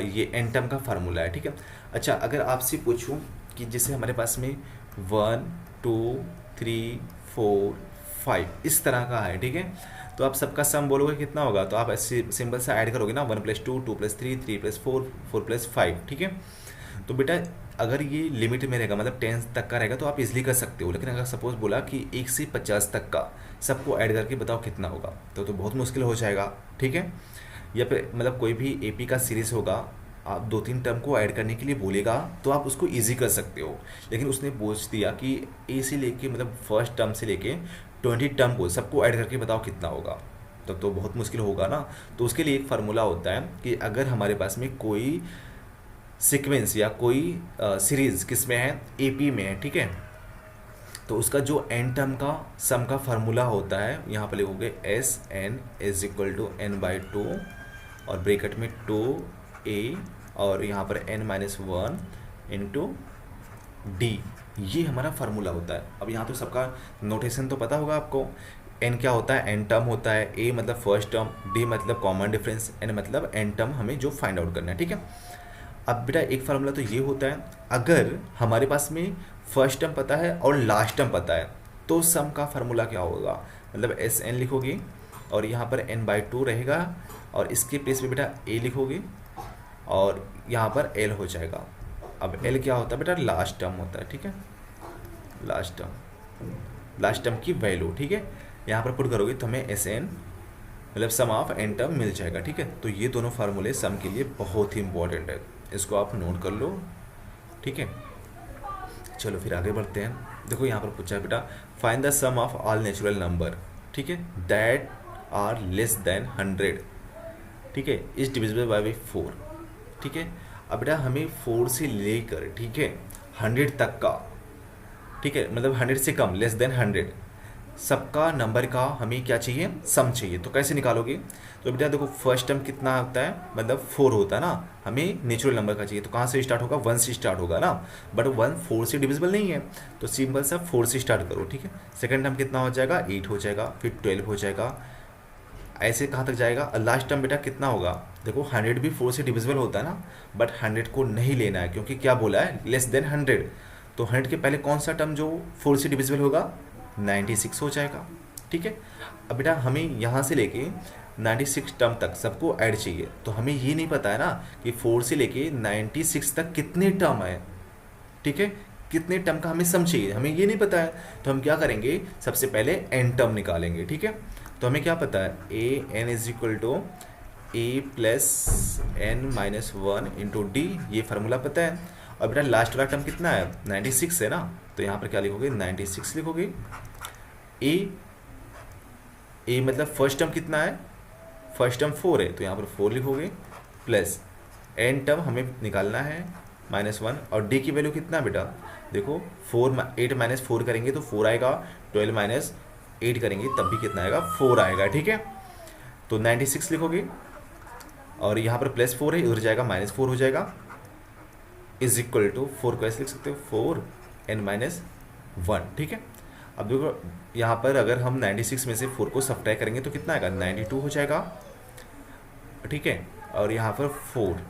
ये एन टर्म का फार्मूला है, ठीक है। अच्छा अगर आपसे पूछूं कि जैसे हमारे पास में 1 2 3 4 5 इस तरह का है, ठीक है, तो आप सबका सम बोलोगे कितना होगा, तो आप ऐसे सिंपल सा ऐड करोगे ना, 1 + 2 2 + 3 3 + 4 4 + 5, ठीक है। तो बेटा अगर ये लिमिट में रहेगा मतलब 10 तक का रहेगा तो आप इजीली कर सकते हो, लेकिन अगर सपोज बोला कि 1 से 50 तक का सबको ऐड करके बताओ कितना होगा, तो बहुत मुश्किल हो जाएगा, ठीक है। या फिर मतलब कोई भी एपी का सीरीज़ होगा, आप 2-3 टर्म को ऐड करने के लिए बोलेगा तो आप उसको इजी कर सकते हो, लेकिन उसने पूछ दिया कि ए से लेके मतलब फर्स्ट टर्म से लेके 20 टर्म को सबको ऐड करके बताओ कितना होगा, तब तो बहुत मुश्किल होगा ना। तो उसके लिए एक फार्मूला होता है कि अगर हमारे पास में कोई सीक्वेंस या कोई सीरीज़ किस में है, एपी में है, ठीक है, तो उसका जो एन टर्म का सम का फार्मूला होता है, यहाँ पर लिखोगे s n is equal to n/2 और ब्रैकेट में 2a और यहाँ पर n-1 इंटू डी, ये हमारा फार्मूला होता है। अब यहाँ तो सबका नोटेशन तो पता होगा आपको, n क्या होता है, n टर्म होता है, a मतलब फर्स्ट टर्म, d मतलब कॉमन डिफरेंस, n मतलब n टर्म हमें जो फाइंड आउट करना है, ठीक है। अब बेटा एक फार्मूला तो ये होता है, अगर हमारे पास में फर्स्ट टर्म पता है और लास्ट टर्म पता है तो सम का फार्मूला क्या होगा, मतलब एस एन लिखोगे और यहाँ पर n/2 रहेगा और इसके प्लेस पे बेटा a लिखोगे और यहाँ पर l हो जाएगा। अब l क्या होता है बेटा, लास्ट टर्म होता है, ठीक है, लास्ट टर्म की वैल्यू, ठीक है। यहाँ पर पुट करोगे तो हमें एस एन मतलब सम ऑफ एन टर्म मिल जाएगा, ठीक है। तो ये दोनों फार्मूले सम के लिए बहुत ही इंपॉर्टेंट है, इसको आप नोट कर लो, ठीक है। चलो फिर आगे बढ़ते हैं। देखो यहाँ पर पूछा है बेटा find the sum of all natural number, ठीक है, दैट आर लेस देन 100, ठीक है, इज डिविजिबल बाय 4, ठीक है। अब बेटा हमें 4 से लेकर, ठीक है, 100 तक का, ठीक है, मतलब 100 से कम लेस देन 100 सबका नंबर का हमें क्या चाहिए, सम चाहिए। तो कैसे निकालोगे, तो बेटा देखो फर्स्ट टर्म कितना होता है, मतलब 4 होता है ना, हमें नेचुरल नंबर का चाहिए, तो कहाँ से स्टार्ट होगा, 1 से स्टार्ट होगा ना, बट 1 4 से डिविजिबल नहीं है, तो सिंपल सा 4 से स्टार्ट करो, ठीक है। सेकंड टर्म कितना हो जाएगा, 8 हो जाएगा, फिर 12 हो जाएगा, ऐसे कहाँ तक जाएगा। लास्ट टर्म बेटा कितना होगा, देखो 100 भी 4 से डिविजिबल होता है ना, बट 100 को नहीं लेना है क्योंकि क्या बोला है, लेस देन 100, तो 100 के पहले कौन सा टर्म जो 4 से डिविजिबल होगा, 96 हो जाएगा, ठीक है। अब बेटा हमें यहाँ से लेके 96 टर्म तक सबको ऐड चाहिए, तो हमें ये नहीं पता है ना कि 4 से लेके 96 तक कितने टर्म है, ठीक है, कितने टर्म का हमें सम चाहिए, हमें ये नहीं पता है। तो हम क्या करेंगे, सबसे पहले एन टर्म निकालेंगे, ठीक है। तो हमें क्या पता है, a N is equal to a plus n minus one into d, ये फार्मूला पता है। और बेटा लास्ट वाला टर्म कितना है, 96 है ना, तो यहाँ पर क्या लिखोगे, 96 लिखोगे। ए ए मतलब फर्स्ट टर्म कितना है, फर्स्ट टर्म 4 है, तो यहाँ पर 4 लिखोगे, प्लस एन टर्म हमें निकालना है -1, और डी की वैल्यू कितना है बेटा, देखो 8 माइनस 4 करेंगे तो 4 आएगा, 12 माइनस 8 करेंगे तब भी कितना आएगा, 4 आएगा, ठीक है। तो 96 लिखोगे, और यहाँ पर +4 है, उधर जाएगा -4 हो जाएगा, इज इक्वल टू 4 को ऐसे लिख सकते हो, 4n-1, ठीक है। अब देखो यहाँ पर अगर हम 96 में से 4 को सब्ट्रैक्ट करेंगे तो कितना आएगा, 92 हो जाएगा, ठीक है। और यहाँ पर 4,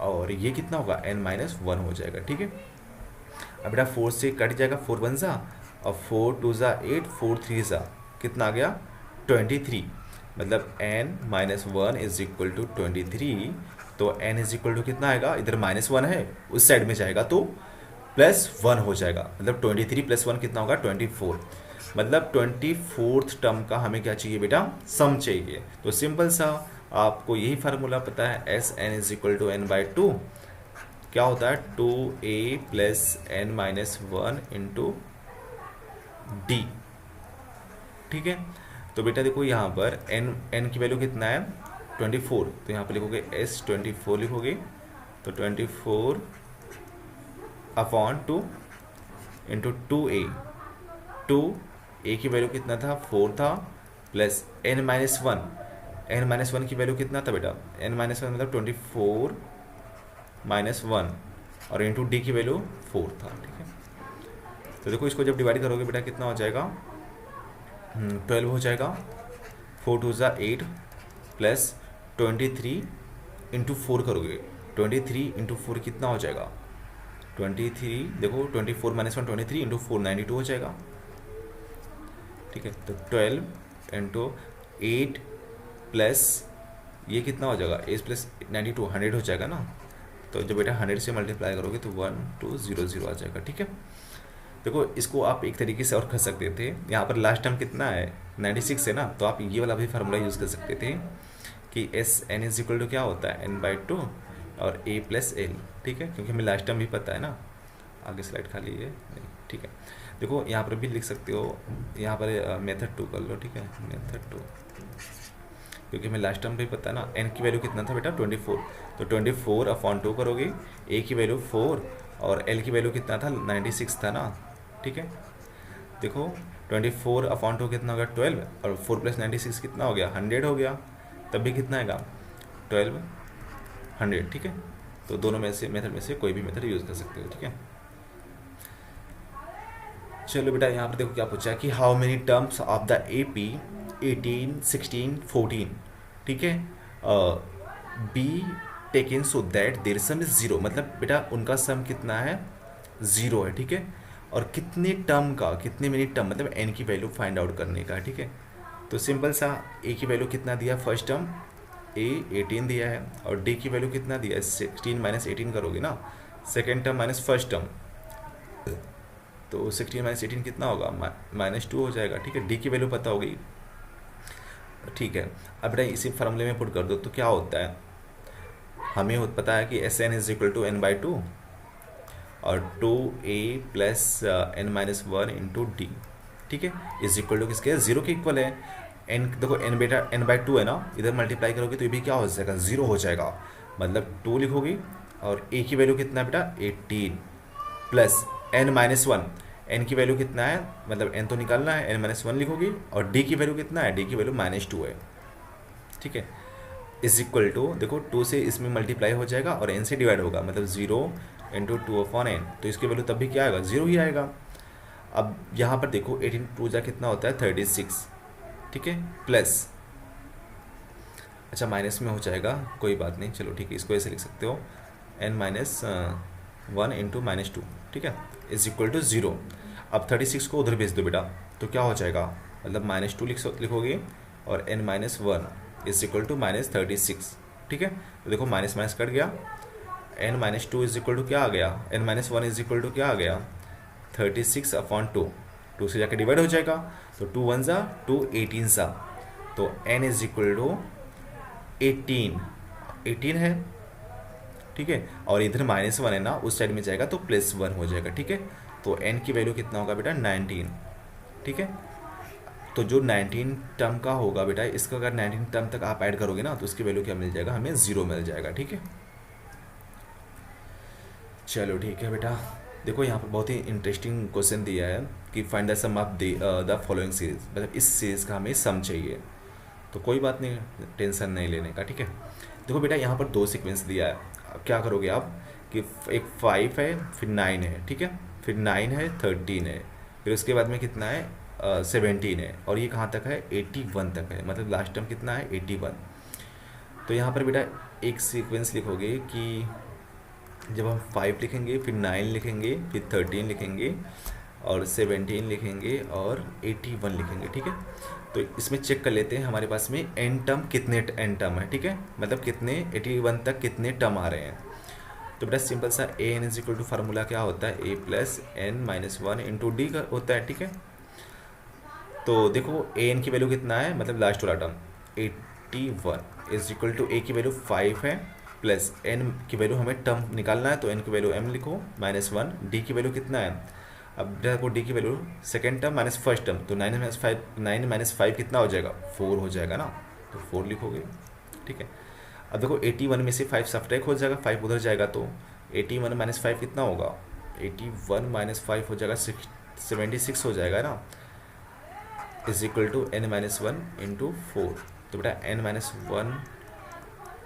और ये कितना होगा, n-1 हो जाएगा, ठीक है। अब बेटा 4 से कट जाएगा, 4 1 सा, और 4 2 सा 8, 4 3 सा कितना आ गया, 23, मतलब n-1 इज इक्वल टू 23। तो n इज इक्वल टू कितना आएगा, इधर -1 है, उस साइड में जाएगा तो +1 हो जाएगा, मतलब 23 + 1 कितना होगा, 24। मतलब 24th टर्म का हमें क्या चाहिए बेटा, सम चाहिए। तो सिंपल सा आपको यही फार्मूला पता है, Sn is equal to n/2, क्या होता है, 2a + n-1 इंटू डी, ठीक है। तो बेटा देखो यहाँ पर n की वैल्यू कितना है, 24, तो यहाँ पर लिखोगे S24 लिखोगे, तो 24 अपॉन 2 इंटू 2a, 2a की वैल्यू कितना था, 4 था, प्लस n-1, n-1 की वैल्यू कितना था बेटा, n-1 मतलब 24 -1, और इंटू डी की वैल्यू 4 था, ठीक है। तो देखो इसको जब डिवाइड करोगे बेटा कितना हो जाएगा, 12 हो जाएगा, 4 2 ज़ा 8, प्लस 23 इंटू 4 करोगे, 23 इंटू 4 कितना हो जाएगा, 23, देखो 24 -1 23 इंटू 4 92 हो जाएगा, ठीक है। तो 12 इंटू 8 प्लस ये कितना हो जाएगा, 8 प्लस 92 100 हो जाएगा ना। तो जब बेटा 100 से मल्टीप्लाई करोगे तो 1200 आ जाएगा, ठीक है। देखो इसको आप एक तरीके से और कर सकते थे, यहाँ पर लास्ट टर्म कितना है, 96 है ना, तो आप ये वाला भी फार्मूला यूज़ कर सकते थे कि Sn इज इक्वल टू क्या होता है, n/2 और a + l, ठीक है, क्योंकि हमें लास्ट टर्म भी पता है ना। आगे स्लाइड खाली है नहीं, ठीक है। देखो यहाँ पर भी लिख सकते हो, यहाँ पर मेथड 2 कर लो, ठीक है, मेथड 2, क्योंकि हमें लास्ट टर्म भी पता है ना। n की वैल्यू कितना था बेटा, 24, तो 24 अपॉन 2 करोगे, a की वैल्यू 4 और l की वैल्यू कितना था, 96 था ना, ठीक है। देखो 24 अपॉन 2 कितना हो गया, 12, और 4 + 96 कितना हो गया, 100 हो गया, तब भी कितना आएगा, 1200, ठीक है। तो दोनों में से मेथड में से कोई भी मेथड यूज़ कर सकते हो, ठीक है। चलो बेटा यहाँ पर देखो क्या पूछा है कि how many terms of the AP 18 16 14, ठीक है, be taken so that their sum is 0, मतलब बेटा उनका सम कितना है, 0 है, ठीक है। और कितने टर्म का, कितने मिनट टर्म, मतलब n की वैल्यू फाइंड आउट करने का, ठीक है। तो सिंपल सा a की वैल्यू कितना दिया, फर्स्ट टर्म a 18 दिया है, और d की वैल्यू कितना दिया है, 16 - 18 करोगे ना, second term minus first term, तो 16 - 18 कितना होगा, -2 हो जाएगा, ठीक है। d की वैल्यू पता होगी, ठीक है। अब बेटा इसी फार्मूले में पुट कर दो तो क्या होता है, हमें पता है कि Sn is equal to n/2 और 2a + n-1 इंटू डी, ठीक है, इज इक्वल टू किसके, 0 के इक्वल है। n देखो n बेटा n/2 है ना, इधर मल्टीप्लाई करोगे तो ये भी क्या हो जाएगा, 0 हो जाएगा, मतलब 2 लिखोगे, और a की वैल्यू कितना है बेटा, 18 प्लस n-1, n की वैल्यू कितना है, मतलब n तो निकालना है, n-1 लिखोगे, और d की वैल्यू कितना है, d की वैल्यू -2 है, ठीक है, इज इक्वल टू, देखो 2 से इसमें मल्टीप्लाई हो जाएगा और n से डिवाइड होगा, मतलब 0 इंटू 2/n, तो इसकी वैल्यू तब भी क्या आएगा, 0 ही आएगा। अब यहाँ पर देखो 18 2 जा कितना होता है, 36, ठीक है, प्लस, अच्छा माइनस में हो जाएगा, कोई बात नहीं, चलो ठीक है, इसको ऐसे लिख सकते हो, n-1 इंटू -2, ठीक है, इज इक्वल टू 0। अब 36 को उधर भेज दो बेटा, तो क्या हो जाएगा, मतलब -2 लिखोगे, और n-1 इज इक्वल टू -36, ठीक है। तो देखो माइनस माइनस कट गया, n-2 इज इक्वल टू क्या आ गया, n-1 इज इक्वल टू क्या आ गया, 36 अपॉन 2, 2 से जाके डिवाइड हो जाएगा, तो 2 1 ज़ा 2 18 सा, तो n इज इक्वल टू 18 18 है, ठीक है, और इधर -1 है ना, उस साइड में जाएगा तो +1 हो जाएगा, ठीक है। तो n की वैल्यू कितना होगा बेटा 19, ठीक है। तो जो 19 टर्म का होगा बेटा, इसका अगर 19 टर्म तक आप ऐड करोगे ना तो उसकी वैल्यू क्या मिल जाएगा, हमें 0 मिल जाएगा, ठीक है। चलो ठीक है बेटा, देखो यहाँ पर बहुत ही इंटरेस्टिंग क्वेश्चन दिया है कि find the sum of the following series, मतलब इस सीरीज़ का हमें सम चाहिए। तो कोई बात नहीं, टेंशन नहीं लेने का, ठीक है। देखो बेटा यहाँ पर 2 सीक्वेंस दिया है, अब क्या करोगे आप कि एक 5 है फिर 9 है, ठीक है, फिर 9 है 13 है, फिर उसके बाद में कितना है 17 है, और ये कहाँ तक है 81 तक है, मतलब लास्ट टर्म कितना है 81। तो यहाँ पर बेटा एक सीक्वेंस लिखोगे कि जब हम 5 लिखेंगे फिर 9 लिखेंगे फिर 13 लिखेंगे और 17 लिखेंगे और 81 लिखेंगे, ठीक है। तो इसमें चेक कर लेते हैं हमारे पास में एन टर्म कितने एन टर्म है, ठीक है, मतलब कितने 81 तक कितने टर्म आ रहे हैं। तो बेटा सिंपल सा a N is equal to formula क्या होता है, a plus n minus 1 into d का होता है, ठीक है। तो देखो ए एन की वैल्यू कितना है, मतलब लास्ट वाला टर्म 81 इज इक्वल टू ए की वैल्यू 5 है प्लस एन की वैल्यू हमें टर्म निकालना है, तो एन की वैल्यू एम लिखो -1, डी की वैल्यू कितना है, अब देखो डी की value second term minus first term, तो 9 - 5 कितना हो जाएगा 4 हो जाएगा ना, तो 4 लिखोगे, ठीक है। अब देखो 81 में से 5 सब्ट्रैक्ट हो जाएगा, 5 उधर जाएगा, तो 81 - 5 कितना होगा, 81 - 5 हो जाएगा 76 हो जाएगा ना, is equal to n-1 into 4। तो बेटा n-1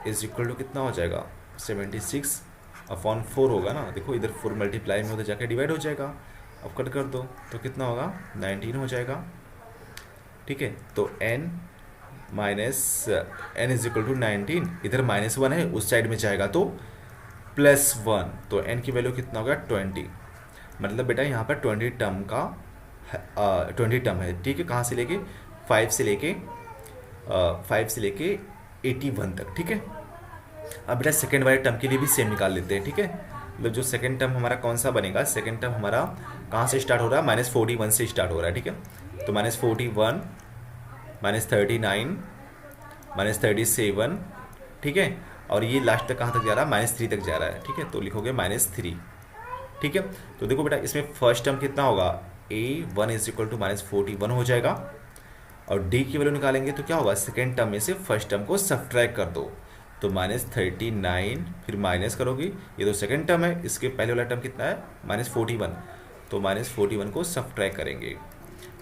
इज इक्वल टू कितना हो जाएगा 76 अपॉन 4 होगा ना, देखो इधर 4 मल्टीप्लाई में उधर जाकर डिवाइड हो जाएगा, अब कट कर दो तो कितना होगा 19 हो जाएगा, ठीक है। तो n इज इक्वल टू 19, इधर -1 है उस साइड में जाएगा तो +1, तो n की वैल्यू कितना होगा 20, मतलब बेटा यहाँ पर 20 टर्म का 20 टर्म है, ठीक है, कहाँ से लेके 5 से लेके 81 तक, ठीक है। अब बेटा सेकेंड वाले टर्म के लिए भी सेम निकाल लेते हैं, ठीक है। मतलब जो सेकेंड टर्म हमारा कौन सा बनेगा, सेकेंड टर्म हमारा कहाँ से स्टार्ट हो रहा है -41 से स्टार्ट हो रहा है, ठीक है। तो -41 -39 -37, ठीक है, और ये लास्ट तक कहाँ तक जा रहा है -3 तक जा रहा है, ठीक है, तो लिखोगे -3, ठीक है। तो देखो बेटा इसमें फर्स्ट टर्म कितना होगा, a1 इज इक्वल टू -41 हो जाएगा, और d की वैल्यू निकालेंगे तो क्या होगा, सेकेंड टर्म में से फर्स्ट टर्म को सब्ट्रैक्ट कर दो, तो -39 फिर माइनस करोगे, ये तो सेकेंड टर्म है, इसके पहले वाला टर्म कितना है -41, तो -41 को सब्ट्रैक्ट करेंगे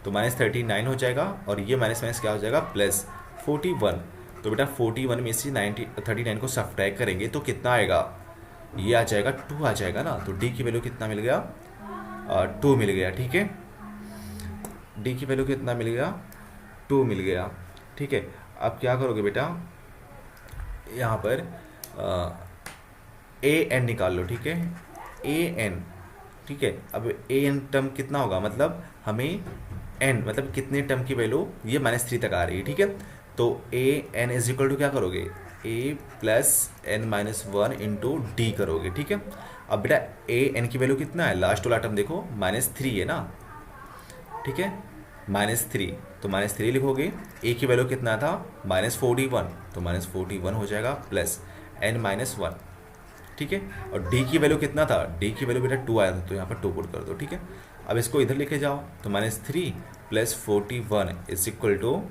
तो -39 हो जाएगा, और ये माइनस माइनस क्या हो जाएगा +41। तो बेटा 41 में से 39 को सब्ट्रैक्ट करेंगे तो कितना आएगा, ये आ जाएगा 2 आ जाएगा ना, तो d की वैल्यू कितना मिल गया 2 मिल गया, ठीक है। d की वैल्यू कितना मिल गया 2 मिल गया, ठीक है। अब क्या करोगे बेटा, यहाँ पर ए एन निकाल लो, ठीक है, ए एन, ठीक है। अब ए एन टर्म कितना होगा, मतलब हमें एन मतलब कितने टर्म की वैल्यू ये -3 तक आ रही है, ठीक है। तो A N is equal to क्या करोगे, ए प्लस n-1 इंटू डी करोगे, ठीक है। अब बेटा ए एन की वैल्यू कितना है, लास्ट वाला टर्म देखो -3 है ना, ठीक है, -3, तो -3 लिखोगे, ए की वैल्यू कितना था -41, तो -41 हो जाएगा प्लस n-1, ठीक है। और d की वैल्यू कितना था, d की वैल्यू बेटा 2 आया था, तो यहाँ पर 2 पुट कर दो, ठीक है। अब इसको इधर लेके जाओ, तो -3 + 41 is equal to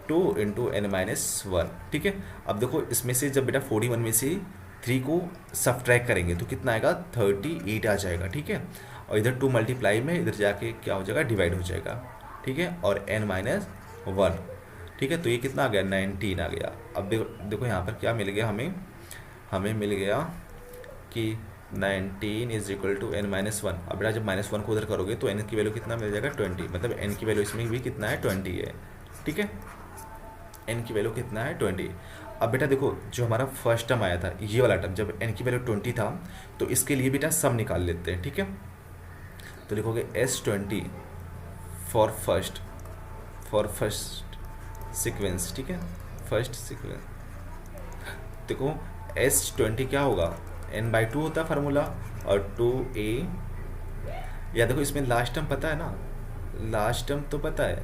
2 into n-1, ठीक है। अब देखो इसमें से जब बेटा 41 में से 3 को सब्ट्रैक्ट करेंगे तो कितना आएगा 38 आ जाएगा, ठीक है। और इधर 2 मल्टीप्लाई में इधर जाके क्या हो जाएगा डिवाइड हो जाएगा, ठीक है, और n-1, ठीक है। तो ये कितना आ गया 19 आ गया। अब देखो यहाँ पर क्या मिल गया हमें मिल गया कि 19 इज इक्वल टू n-1। अब बेटा जब -1 को उधर करोगे तो n की वैल्यू कितना मिल जाएगा 20, मतलब n की वैल्यू इसमें भी कितना है 20 है, ठीक है, n की वैल्यू कितना है 20। अब बेटा देखो जो हमारा फर्स्ट टर्म आया था ये वाला टर्म, जब n की वैल्यू 20 था तो इसके लिए बेटा सम निकाल लेते हैं, ठीक है। तो लिखोगे S20 फॉर फर्स्ट सीक्वेंस, ठीक है, फर्स्ट सीक्वेंस। देखो S20 क्या होगा, n/2 होता है फार्मूला, और 2a, या देखो इसमें लास्ट टर्म पता है ना, लास्ट टर्म तो पता है,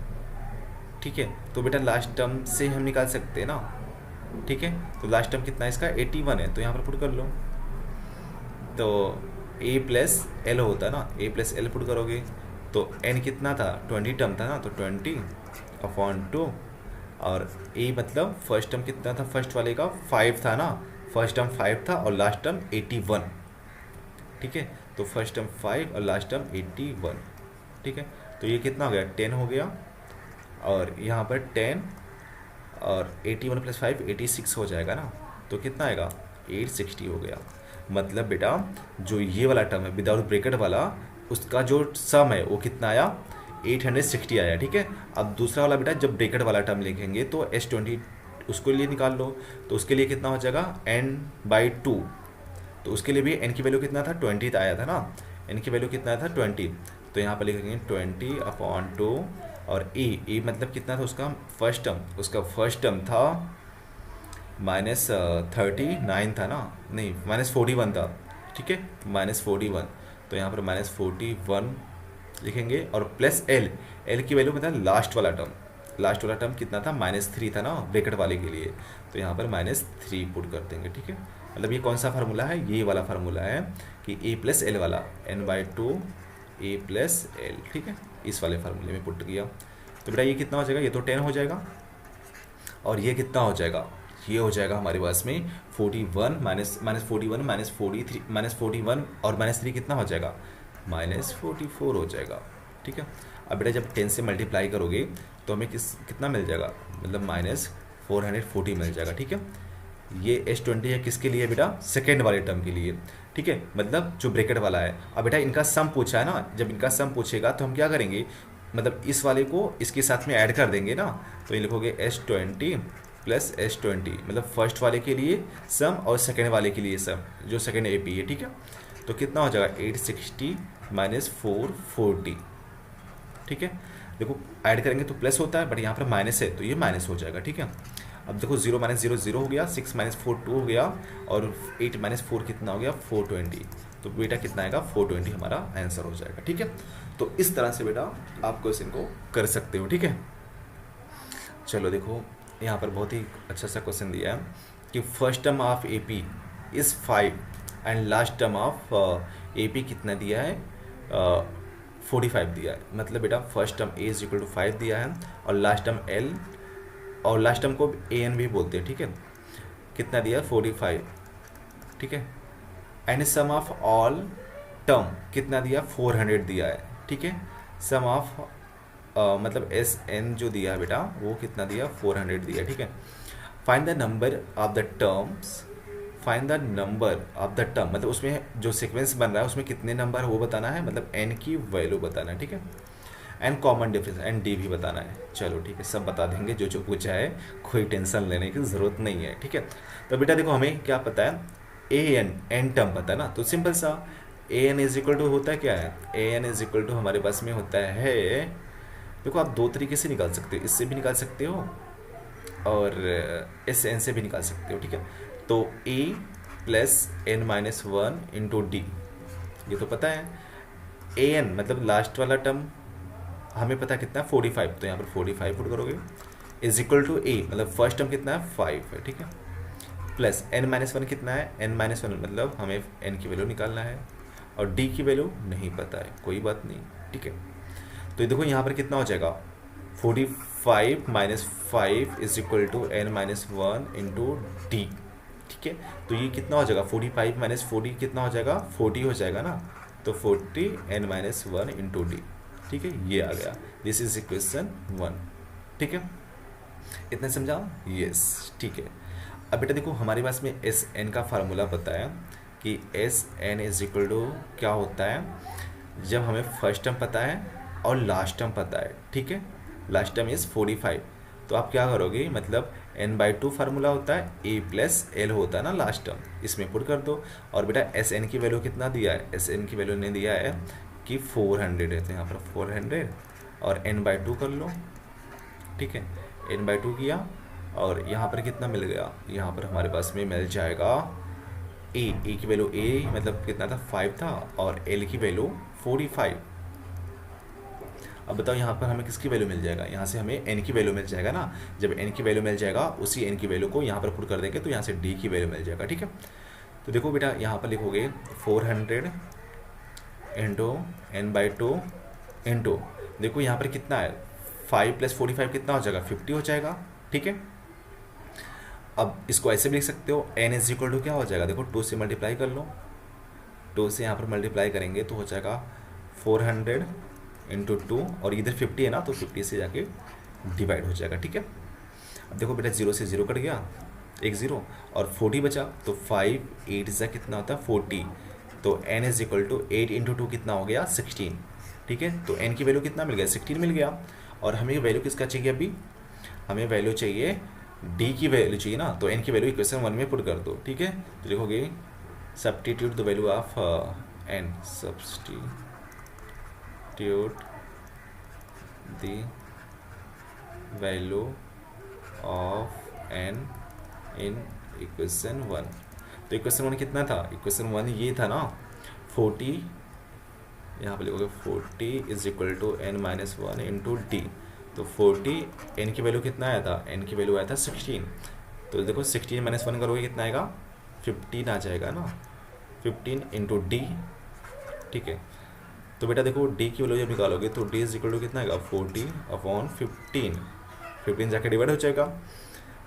ठीक है। तो बेटा लास्ट टर्म से हम निकाल सकते हैं ना, ठीक है। तो लास्ट टर्म कितना है इसका 81 है, तो यहाँ पर पुट कर लो। तो ए प्लस एल होता है ना, ए प्लस एल पुट करोगे तो एन कितना था 20 टर्म था ना, तो 20/2 और ए मतलब फर्स्ट टर्म कितना था, फर्स्ट वाले का 5 था ना, फर्स्ट टर्म 5 था और लास्ट टर्म 81, ठीक है। तो फर्स्ट टर्म 5 और लास्ट टर्म 81, ठीक है। तो ये कितना हो गया 10 हो गया, और यहाँ पर 10 और 81 + 5 86 हो जाएगा ना, तो कितना आएगा 860 हो गया। मतलब बेटा जो ये वाला टर्म है विदाउट ब्रैकेट वाला, उसका जो सम है वो कितना आया 860 आया, ठीक है। अब दूसरा वाला बेटा जब ब्रैकेट वाला टर्म लिखेंगे तो S20 उसके लिए निकाल लो, तो उसके लिए कितना हो जाएगा n/2, तो उसके लिए भी n की वैल्यू कितना था 20 आया था ना, n की वैल्यू कितना था 20, तो यहाँ पर लिखेंगे 20/2 और e मतलब कितना था उसका फर्स्ट टर्म, उसका फर्स्ट टर्म था -39 था ना, नहीं -41 था, ठीक है, -41, तो यहाँ पर -41 लिखेंगे और प्लस एल की वैल्यू मतलब लास्ट वाला टर्म कितना था -3 था ना ब्रैकेट वाले के लिए, तो यहाँ पर -3 पुट कर देंगे, ठीक है। मतलब ये कौन सा फार्मूला है, ये वाला फार्मूला है कि ए प्लस एल वाला n/2 ए प्लस एल, ठीक है, इस वाले फार्मूले में पुट किया। तो बेटा ये कितना हो जाएगा, ये तो 10 हो जाएगा और ये कितना हो जाएगा, ये हो जाएगा हमारे पास में 41 -41 -41 और -3 कितना हो जाएगा -44 हो जाएगा, ठीक है। अब बेटा जब 10 से मल्टीप्लाई करोगे तो हमें कितना मिल जाएगा, मतलब -440 मिल जाएगा, ठीक है। ये S20 है किसके लिए बेटा, सेकेंड वाले टर्म के लिए, ठीक है, मतलब जो ब्रैकेट वाला है। अब बेटा इनका सम पूछा है ना, जब इनका सम पूछेगा तो हम क्या करेंगे, मतलब इस वाले को इसके साथ में ऐड कर देंगे ना, तो ये लिखोगे S20 + S20 मतलब फर्स्ट वाले के लिए सम और सेकेंड वाले के लिए सम, जो सेकेंड AP है, ठीक है। तो कितना हो जाएगा 860 - 440, ठीक है। देखो ऐड करेंगे तो प्लस होता है, बट यहाँ पर माइनस है तो ये माइनस हो जाएगा, ठीक है। अब देखो 0 - 0 0 हो गया, 6 - 4 2 हो गया और 8 - 4 कितना हो गया 420, तो बेटा कितना आएगा 420 हमारा आंसर हो जाएगा, ठीक है। तो इस तरह से बेटा आप क्वेश्चन को कर सकते हो, ठीक है। चलो देखो यहाँ पर बहुत ही अच्छा सा क्वेश्चन दिया है कि first term of AP is 5 and last term of AP कितना दिया है 45 दिया है। मतलब बेटा फर्स्ट टर्म A = 5 दिया है और लास्ट टर्म L, और लास्ट टर्म को AN भी बोलते हैं, ठीक है, कितना दिया 45, ठीक है। And sum of all term कितना दिया 400 दिया है, ठीक है। सम ऑफ मतलब SN जो दिया है बेटा वो कितना दिया 400 दिया, ठीक है। Find the number of the terms, find the number of the term मतलब उसमें जो सीक्वेंस बन रहा है उसमें कितने नंबर वो बताना है, मतलब n की वैल्यू बताना है, ठीक है। And common difference and D भी बताना है। चलो ठीक है, सब बता देंगे जो जो पूछा है, कोई टेंशन लेने की ज़रूरत नहीं है, ठीक है। तो बेटा देखो हमें क्या पता है एन टर्म पता है ना, तो सिंपल सा AN = होता है क्या है, AN = हमारे पास में होता है, देखो आप दो तरीके से निकाल सकते हो, इससे भी निकाल सकते हो और SN से भी निकाल सकते हो, ठीक है। तो A + n - 1 × D, ये तो पता है। AN मतलब लास्ट वाला टर्म हमें पता है कितना 45, तो यहाँ पर 45 पुट करोगे, = A मतलब फर्स्ट टर्म कितना है 5 है, ठीक है, प्लस n - 1 कितना है, n - 1 मतलब हमें n की वैल्यू निकालना है और D की वैल्यू नहीं पता है, कोई बात नहीं, ठीक है। तो देखो यहाँ पर कितना हो जाएगा 45 - 5 = n - 1 × D, ठीक है। तो ये कितना हो जाएगा 45 - 40 कितना हो जाएगा 40 हो जाएगा ना, तो 40 n - 1 × D, ठीक है, ये आ गया। दिस इज इक्वेशन 1, ठीक है, इतना समझा, यस, ठीक है। अब बेटा देखो हमारे पास में SN का फार्मूला पता है कि SN = क्या होता है, जब हमें फर्स्ट टर्म पता है और लास्ट टर्म पता है, ठीक है। लास्ट टर्म इज़ 45, तो आप क्या करोगे, मतलब n/2 फार्मूला होता है, A + L होता है ना लास्ट टर्म, इसमें पुट कर दो। और बेटा SN की वैल्यू कितना दिया है, SN की वैल्यू ने दिया है कि 400 है, तो यहाँ पर 400 और n/2 कर लो, ठीक है, n/2 किया और यहाँ पर कितना मिल गया, यहाँ पर हमारे पास में मिल जाएगा A की वैल्यू मतलब कितना था 5 था और L की वैल्यू 45। अब बताओ यहाँ पर हमें किसकी वैल्यू मिल जाएगा, यहाँ से हमें n की वैल्यू मिल जाएगा ना। जब n की वैल्यू मिल जाएगा उसी n की वैल्यू को यहाँ पर पुट कर देंगे तो यहाँ से d की वैल्यू मिल जाएगा, ठीक है। तो देखो बेटा यहाँ पर लिखोगे 400 इंटू n/2 इंटू, देखो यहाँ पर कितना है 5 + 45 कितना हो जाएगा 50 हो जाएगा, ठीक है। अब इसको ऐसे भी लिख सकते हो n = क्या हो जाएगा, देखो 2 से मल्टीप्लाई कर लो, 2 से यहाँ पर मल्टीप्लाई करेंगे तो हो जाएगा 400 इंटू 2 और इधर 50 है ना तो 50 से जाके डिवाइड हो जाएगा, ठीक है। अब देखो बेटा 0 से 0 कट गया, एक 0 और 40 बचा, तो 5 8 से कितना होता है 40, तो n = 8 इंटू 2 कितना हो गया 16, ठीक है। तो n की वैल्यू कितना मिल गया 16 मिल गया। और हमें वैल्यू किसका चाहिए, अभी हमें वैल्यू चाहिए d की वैल्यू चाहिए ना, तो n की वैल्यू इक्वेशन 1 में पुट कर दो, ठीक है। तो लिखोगे substitute the value of n, substitute the value of n in equation 1। तो इक्वेशन 1 कितना था, इक्वेशन 1 ये था ना 40, यहाँ पर लिखोगे 40 = n-1 इंटू डी। तो 40 n की वैल्यू कितना आया था, n की वैल्यू आया था 16, तो देखो 16 - 1 करोगे कितना आएगा 15 आ जाएगा ना, 15 इंटू डी, ठीक है। तो बेटा देखो d की वैल्यू जब निकालोगे तो d = कितना आएगा 40/15, 15 जाके डिवाइड हो जाएगा।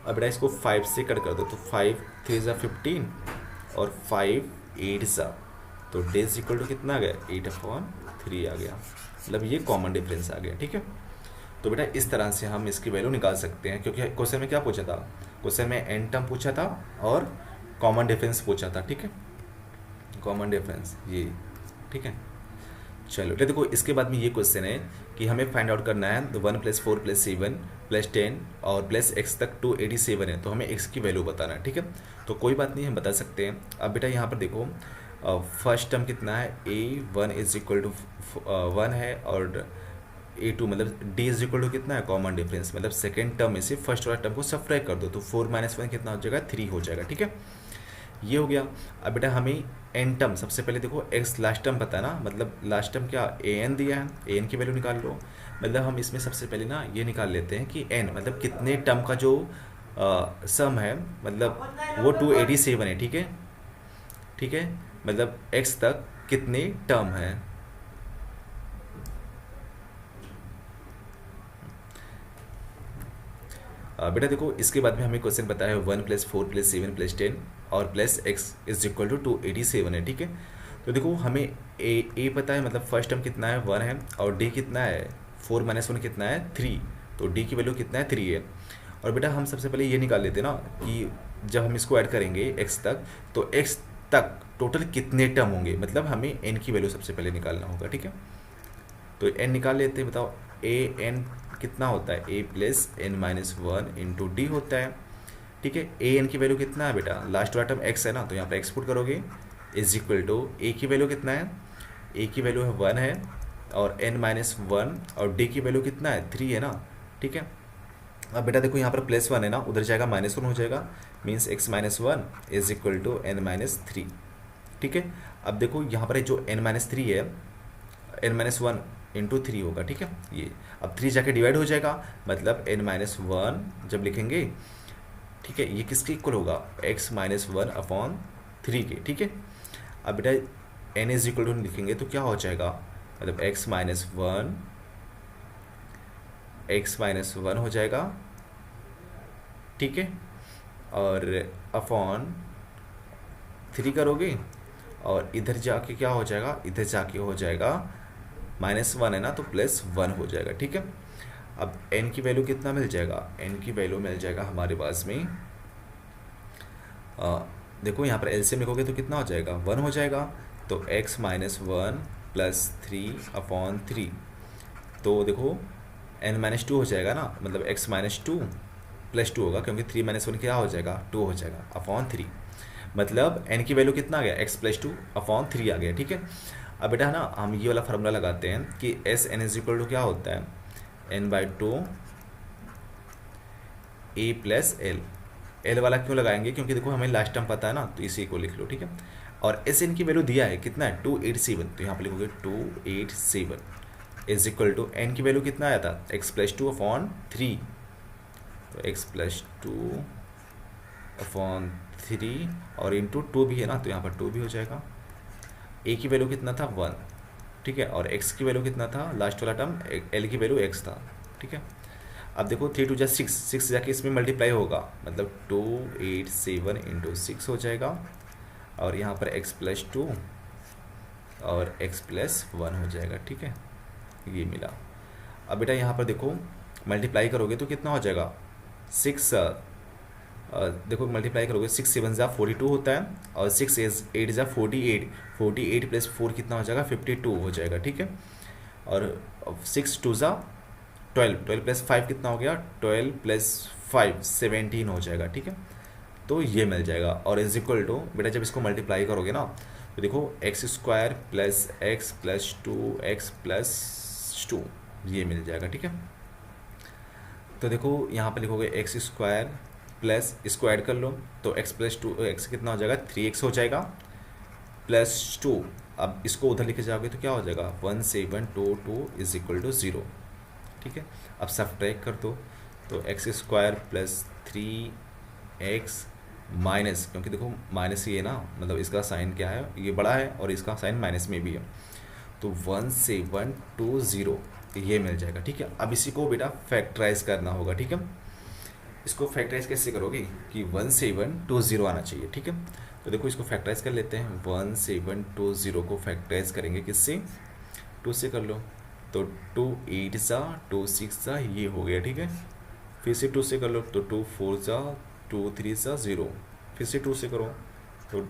अब बेटा इसको 5 से कट कर दो, तो 5 3 = 15 और 5 8 सा, तो d = कितना आ गया 8/3 आ गया, मतलब ये कॉमन डिफरेंस आ गया, ठीक है। तो बेटा इस तरह से हम इसकी वैल्यू निकाल सकते हैं, क्योंकि क्वेश्चन में क्या पूछा था, क्वेश्चन में n टर्म पूछा था और कॉमन डिफरेंस पूछा था, ठीक है, कॉमन डिफरेंस ये, ठीक है। चलो तो देखो इसके बाद में ये क्वेश्चन है कि हमें फाइंड आउट करना है 1 + 4 + 7 + 10 और +x तक 287 है, तो हमें x की वैल्यू बताना है, ठीक है। तो कोई बात नहीं हम बता सकते हैं। अब बेटा यहाँ पर देखो फर्स्ट टर्म कितना है a1 = 1 है और a2 मतलब d = कितना है कॉमन डिफरेंस, मतलब सेकेंड टर्म में से फर्स्ट वाला टर्म को सब्ट्रैक्ट कर दो, तो 4 - 1 कितना हो जाएगा 3 हो जाएगा, ठीक है। ये हो गया। अब बेटा हमें n टर्म, सबसे पहले देखो x लास्ट टर्म पता है ना, मतलब लास्ट टर्म क्या an दिया है, an की वैल्यू निकाल लो। मतलब हम इसमें सबसे पहले ना ये निकाल लेते हैं कि n मतलब कितने टर्म का जो सम है, मतलब वो 287 है, ठीक है, ठीक है, मतलब x तक कितने टर्म है। बेटा देखो इसके बाद में हमें क्वेश्चन बताया है 1 + 4 + 7 + 10 और +x = 287 है, ठीक है। तो देखो हमें a पता है, मतलब फर्स्ट टर्म कितना है 1 है और d कितना है 4 - 1 कितना है 3, तो d की वैल्यू कितना है 3 है। और बेटा हम सबसे पहले ये निकाल लेते हैं ना कि जब हम इसको ऐड करेंगे x तक, तो x तक टोटल कितने टर्म होंगे, मतलब हमें n की वैल्यू सबसे पहले निकालना होगा, ठीक है। तो n निकाल लेते हैं, बताओ an कितना होता है a + n-1 इंटू डी होता है, ठीक है। an की वैल्यू कितना है बेटा, लास्ट वाला टर्म x है ना, तो यहाँ पर x पुट करोगे = a की वैल्यू कितना है, a की वैल्यू है 1 है और n-1 और d की वैल्यू कितना है 3 है ना, ठीक है। अब बेटा देखो यहाँ पर +1 है ना, उधर जाएगा -1 हो जाएगा, मीन्स x - 1 = n-3, ठीक है। अब देखो यहाँ पर जो n-3 है n-1 इंटू 3 होगा, ठीक है। ये अब 3 जाके डिवाइड हो जाएगा, मतलब n-1 जब लिखेंगे, ठीक है, ये किसके इक्वल होगा x - 1/3 के, ठीक है। अब बेटा n = लिखेंगे तो क्या हो जाएगा, मतलब x - 1 हो जाएगा, ठीक है, और अपॉन 3 करोगे और इधर जाके क्या हो जाएगा, इधर जाके हो जाएगा -1 है ना, तो +1 हो जाएगा, ठीक है। अब n की वैल्यू कितना मिल जाएगा, n की वैल्यू मिल जाएगा हमारे पास में देखो यहाँ पर एलसीएम लिखोगे तो कितना हो जाएगा 1 हो जाएगा, तो x - 1 + 3/3, तो देखो n-2 हो जाएगा ना, मतलब x - 2 + 2 होगा, क्योंकि 3 - 1 क्या हो जाएगा 2 हो जाएगा /3, मतलब n की वैल्यू कितना आ गया x + 2/3 आ गया, ठीक है। अब बेटा ना हम ये वाला फार्मूला लगाते हैं कि Sn = क्या होता है n/2 a + l, l वाला क्यों लगाएंगे, क्योंकि देखो हमें लास्ट टर्म पता है ना, तो इसी को लिख लो, ठीक है। और Sn की वैल्यू दिया है कितना है 287, तो यहाँ पर लिखोगे 287, इज इक्वल टू एन की वैल्यू कितना आया था, x plus two upon three, तो x plus two upon three और इंटू टू भी है ना, तो यहाँ पर टू भी हो जाएगा। ए की वैल्यू कितना था, वन, ठीक है, और एक्स की वैल्यू कितना था, लास्ट वाला टर्म एल की वैल्यू एक्स था, ठीक है। अब देखो 3 टू जा 6, 6 जाके इसमें मल्टीप्लाई होगा, मतलब 287 इंटू 6 हो जाएगा, और यहाँ पर x प्लस टू और x प्लस वन हो जाएगा, ठीक है, ये मिला। अब बेटा यहाँ पर देखो मल्टीप्लाई करोगे तो कितना हो जाएगा, 6 देखो मल्टीप्लाई करोगे 6 7 जा 42 होता है, और 6 8 जा 48, 48 प्लस 4 कितना हो जाएगा, 52 हो जाएगा, ठीक है। और 6 2 जा 12, 12 प्लस 5 कितना हो गया, 12 प्लस 5 17 हो जाएगा, ठीक है। तो ये मिल जाएगा, और इज इक्वल टू बेटा जब इसको मल्टीप्लाई करोगे ना तो देखो x square plus two x plus to, ये मिल जाएगा, ठीक है। तो देखो यहाँ पे लिखोगे एक्स स्क्वायर प्लस, इसको ऐड कर लो तो एक्स प्लस टू एक्स कितना हो जाएगा, 3x हो जाएगा प्लस टू। अब इसको उधर लेके जाओगे तो क्या हो जाएगा, 1722 इज इक्वल टू 0, ठीक है। अब सब्ट्रैक्ट कर दो तो x square plus 3x minus, क्योंकि देखो माइनस ये ना, मतलब इसका साइन क्या है, ये बड़ा है और इसका साइन माइनस में भी है, तो 1720 ये मिल जाएगा, ठीक है। अब इसी को बेटा फैक्टराइज करना होगा, ठीक है। इसको फैक्टराइज कैसे करोगे कि 1720 आना चाहिए, ठीक है। तो देखो इसको फैक्टराइज कर लेते हैं, 1720 को फैक्टराइज करेंगे किससे, 2 से कर लो, तो 2 8 सा 2 6 सा ये हो गया, ठीक है। फिर से 2 से कर लो तो 2 4 सा 2 3 सा 0, फिर से 2 से करो तो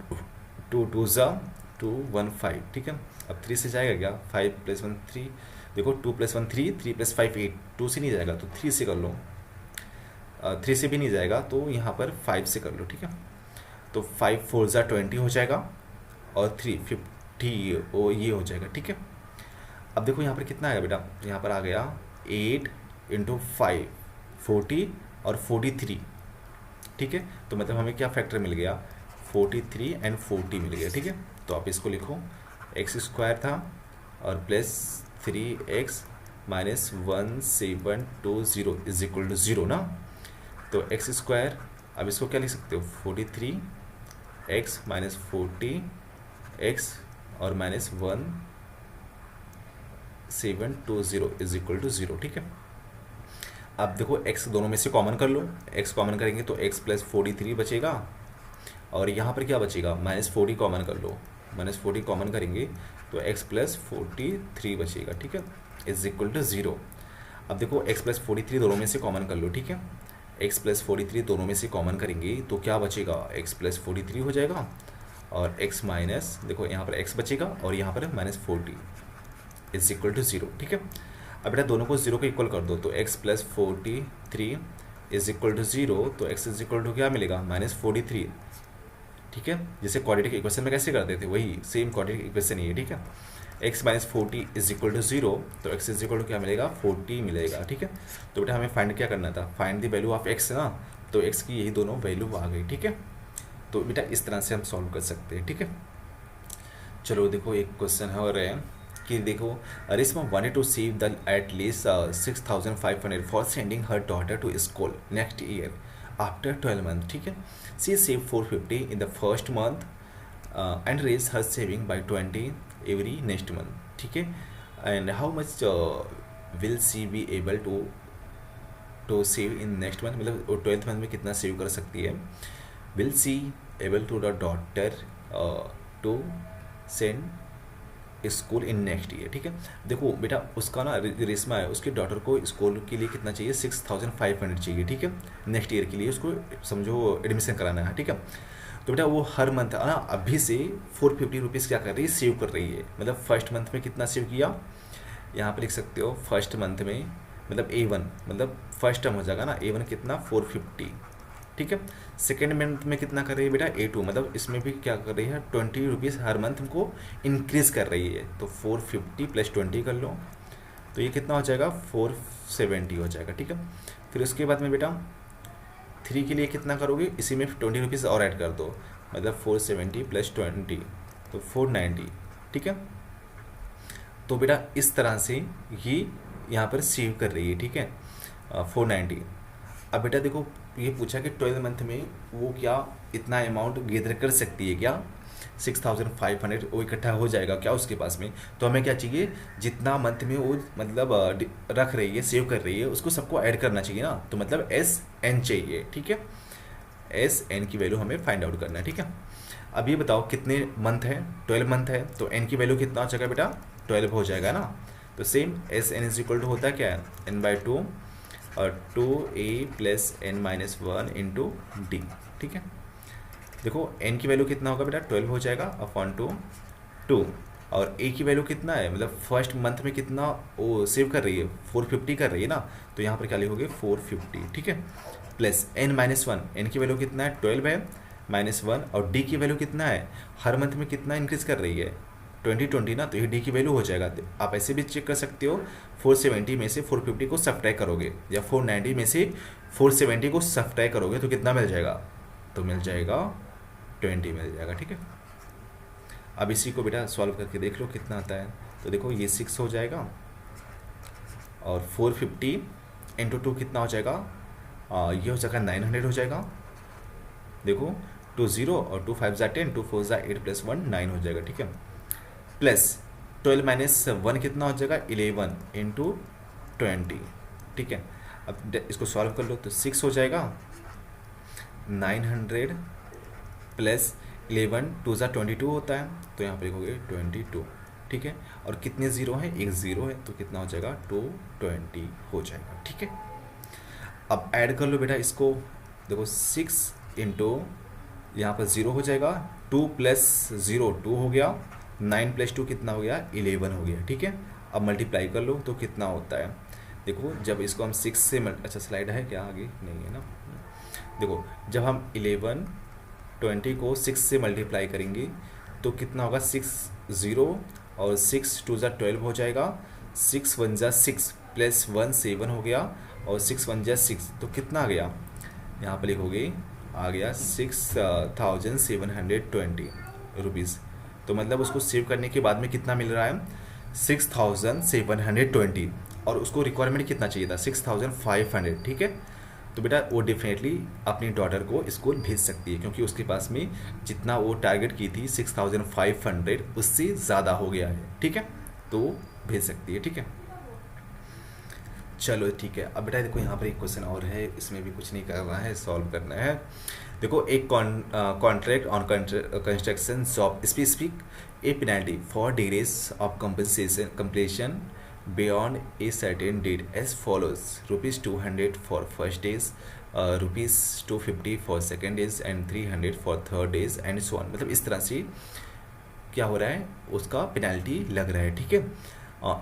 2 2 सा 2 1 5, ठीक है। अब 3 से जाएगा क्या, 5 प्लस 1 3, देखो 2 प्लस 1 3, 3 प्लस 5 8, 2 से नहीं जाएगा तो 3 से कर लो, 3 से भी नहीं जाएगा तो यहाँ पर 5 से कर लो, ठीक है। तो 5 4 ज़ा 20 हो जाएगा और 3 50 ओ ये हो जाएगा, ठीक है। अब देखो यहाँ पर कितना आएगा बेटा, यहाँ पर आ गया 8 इंटू 5 40 और 43, ठीक है। तो मतलब हमें क्या फैक्टर मिल गया, 43 एंड 40 मिल गया, ठीक है। तो आप इसको लिखो एक्स स्क्वायर था और plus 3x minus 1720 is equal to 0 ना, तो एक्स स्क्वायर, अब इसको क्या लिख सकते हो, 43x माइनस 40x और माइनस 1720 इज इक्वल टू 0, ठीक है। अब देखो x दोनों में से कॉमन कर लो, x कॉमन करेंगे तो x प्लस 43 बचेगा, और यहाँ पर क्या बचेगा, माइनस 40 कॉमन कर लो, माइनस 40 कॉमन करेंगे तो x प्लस 43 बचेगा, ठीक है, इज इक्वल टू 0। अब देखो x प्लस 43 दोनों में से कॉमन कर लो, ठीक है, x प्लस 43 दोनों में से कॉमन करेंगे तो क्या बचेगा, x प्लस 43 हो जाएगा, और x माइनस, देखो यहाँ पर x बचेगा और यहाँ पर माइनस 40 इज इक्वल टू 0, ठीक है। अब बेटा दोनों को 0 को इक्वल कर दो, तो x plus 43 is equal to 0, तो x इज इक्वल टू क्या मिलेगा, माइनस 43, ठीक है। जैसे क्वाड्रेटिक इक्वेशन में कैसे करते थे वही सेम क्वाड्रेटिक इक्वेशन ही है, ठीक है। x minus 40 is equal to 0, तो x इज इक्वल टू क्या मिलेगा, 40 मिलेगा, ठीक है। तो बेटा हमें फाइंड क्या करना था, find the value of x ना, तो x की यही दोनों वैल्यू आ गई, ठीक है। तो बेटा इस तरह से हम सॉल्व कर सकते हैं, ठीक है। चलो देखो एक क्वेश्चन है और है कि देखो Reshma wanted to save the at least 6500 for sending her daughter to school next year after 12 month, ठीक है। She save 450 in the first month and raise her saving by 20 every next month, ठीक है। And how much will she be able to save in next month, मतलब 12th month में कितना save कर सकती है, will she able to the daughter to send school in next year, ठीक है। देखो बेटा उसका ना रेशमा है, उसके डॉटर को स्कूल के लिए कितना चाहिए, 6500 चाहिए, ठीक है, नेक्स्ट ईयर के लिए उसको समझो एडमिशन कराना है, ठीक है। तो बेटा वो हर मंथ ना अभी से 450 रुपीज़ क्या कर रही है, सेव कर रही है, मतलब फर्स्ट मंथ में कितना सेव किया, यहाँ पर लिख सकते हो फर्स्ट मंथ में, मतलब A1 मतलब फर्स्ट टर्म हो जाएगा ना, A1 कितना 450, ठीक है। सेकेंड मंथ में कितना कर रही है बेटा, A2 मतलब इसमें भी क्या कर रही है, 20 रुपीज़ हर मंथ हमको इंक्रीज कर रही है, तो 450 प्लस 20 कर लो तो ये कितना हो जाएगा, 470 हो जाएगा, ठीक है। फिर उसके बाद में बेटा 3 के लिए कितना करोगे, इसी में 20 रुपीज़ और ऐड कर दो, मतलब 470 प्लस 20 तो 490, ठीक है। तो बेटा इस तरह से ये यहाँ पर सेव कर रही है, ठीक है, 490। अब बेटा देखो ये पूछा कि 12 मंथ में वो क्या इतना अमाउंट गेदर कर सकती है क्या, 6500 वो इकट्ठा हो जाएगा क्या उसके पास में। तो हमें क्या चाहिए, जितना मंथ में वो मतलब रख रही है, सेव कर रही है, उसको सबको ऐड करना चाहिए ना। तो मतलब एस एन चाहिए, ठीक है, एस एन की वैल्यू हमें फाइंड आउट करना है, ठीक है। अब ये बताओ कितने मंथ है, 12 मंथ है, तो एन की वैल्यू कितना हो जाएगा बेटा, 12 हो जाएगा ना। तो same s n is equal to होता है क्या है, एन बाई टू और 2a plus n minus one into d, ठीक है। देखो एन की वैल्यू कितना होगा बेटा, 12 हो जाएगा अपॉन टू 2, और ए की वैल्यू कितना है, मतलब फर्स्ट मंथ में कितना वो सेव कर रही है, 450 कर रही है ना। तो यहाँ पर क्या लिखोगे 450, ठीक है, plus n minus one, n की वैल्यू कितना है 12 है, माइनस वन, और डी की वैल्यू कितना है, हर मंथ में कितना इंक्रीज कर रही है 2020 ना, तो ये डी की वैल्यू हो जाएगा। तो आप ऐसे भी चेक कर सकते हो, 470 में से 450 को सब्ट्रैक्ट करोगे, या 490 में से 470 को सब्ट्रैक्ट करोगे तो कितना मिल जाएगा, तो मिल जाएगा 20 मिल जाएगा, ठीक है। अब इसी को बेटा सॉल्व करके देख लो कितना आता है। तो देखो ये 6 हो जाएगा, और 450 इंटू 2 कितना हो जाएगा, ये हो जाएगा 900 हो जाएगा। देखो 2 0 और 2 5 10, 2 4 8 प्लस 1 9 हो जाएगा, ठीक है, प्लस 12 माइनस 1 कितना हो जाएगा 11 इंटू 20, ठीक है। अब इसको सॉल्व कर लो तो 6 हो जाएगा, 900 प्लस 11 2 22 होता है, तो यहाँ पर लिखोगे 22, ठीक है। और कितने ज़ीरो हैं, एक ज़ीरो है, तो कितना हो जाएगा 220 हो जाएगा, ठीक है। अब ऐड कर लो बेटा इसको, देखो 6 इंटू यहाँ पर 0 हो जाएगा, 2 प्लस 0 2 हो गया, 9 प्लस 2 कितना हो गया 11 हो गया, ठीक है। अब मल्टीप्लाई कर लो तो कितना होता है, देखो जब इसको हम 6 से अच्छा स्लाइड है क्या, आगे नहीं है ना। देखो जब हम 11 20 को 6 से मल्टीप्लाई करेंगे तो कितना होगा, 6 0 और 6 2 12 हो जाएगा, 6 1 6 प्लस 1 7 हो गया, और 6 1 6, तो कितना आ गया, यहाँ पर लिखोगे आ गया 6720 रुपीज़। तो मतलब उसको सेव करने के बाद में कितना मिल रहा है 6720, और उसको रिक्वायरमेंट कितना चाहिए था 6500, ठीक है। तो बेटा वो डेफिनेटली अपनी डॉटर को स्कूल भेज सकती है, क्योंकि उसके पास में जितना वो टारगेट की थी 6500 उससे ज़्यादा हो गया है, ठीक है, तो भेज सकती है, ठीक है। चलो ठीक है। अब बेटा देखो यहाँ पर एक क्वेश्चन और है, इसमें भी कुछ नहीं करना है, सॉल्व करना है। देखो एक contract on construction job specific a penalty for degrees of compensation completion beyond a certain date as follows, ₹200 for first days, ₹250 for second days and 300 for third days and so on. मतलब इस तरह से क्या हो रहा है, उसका penalty लग रहा है, ठीक है।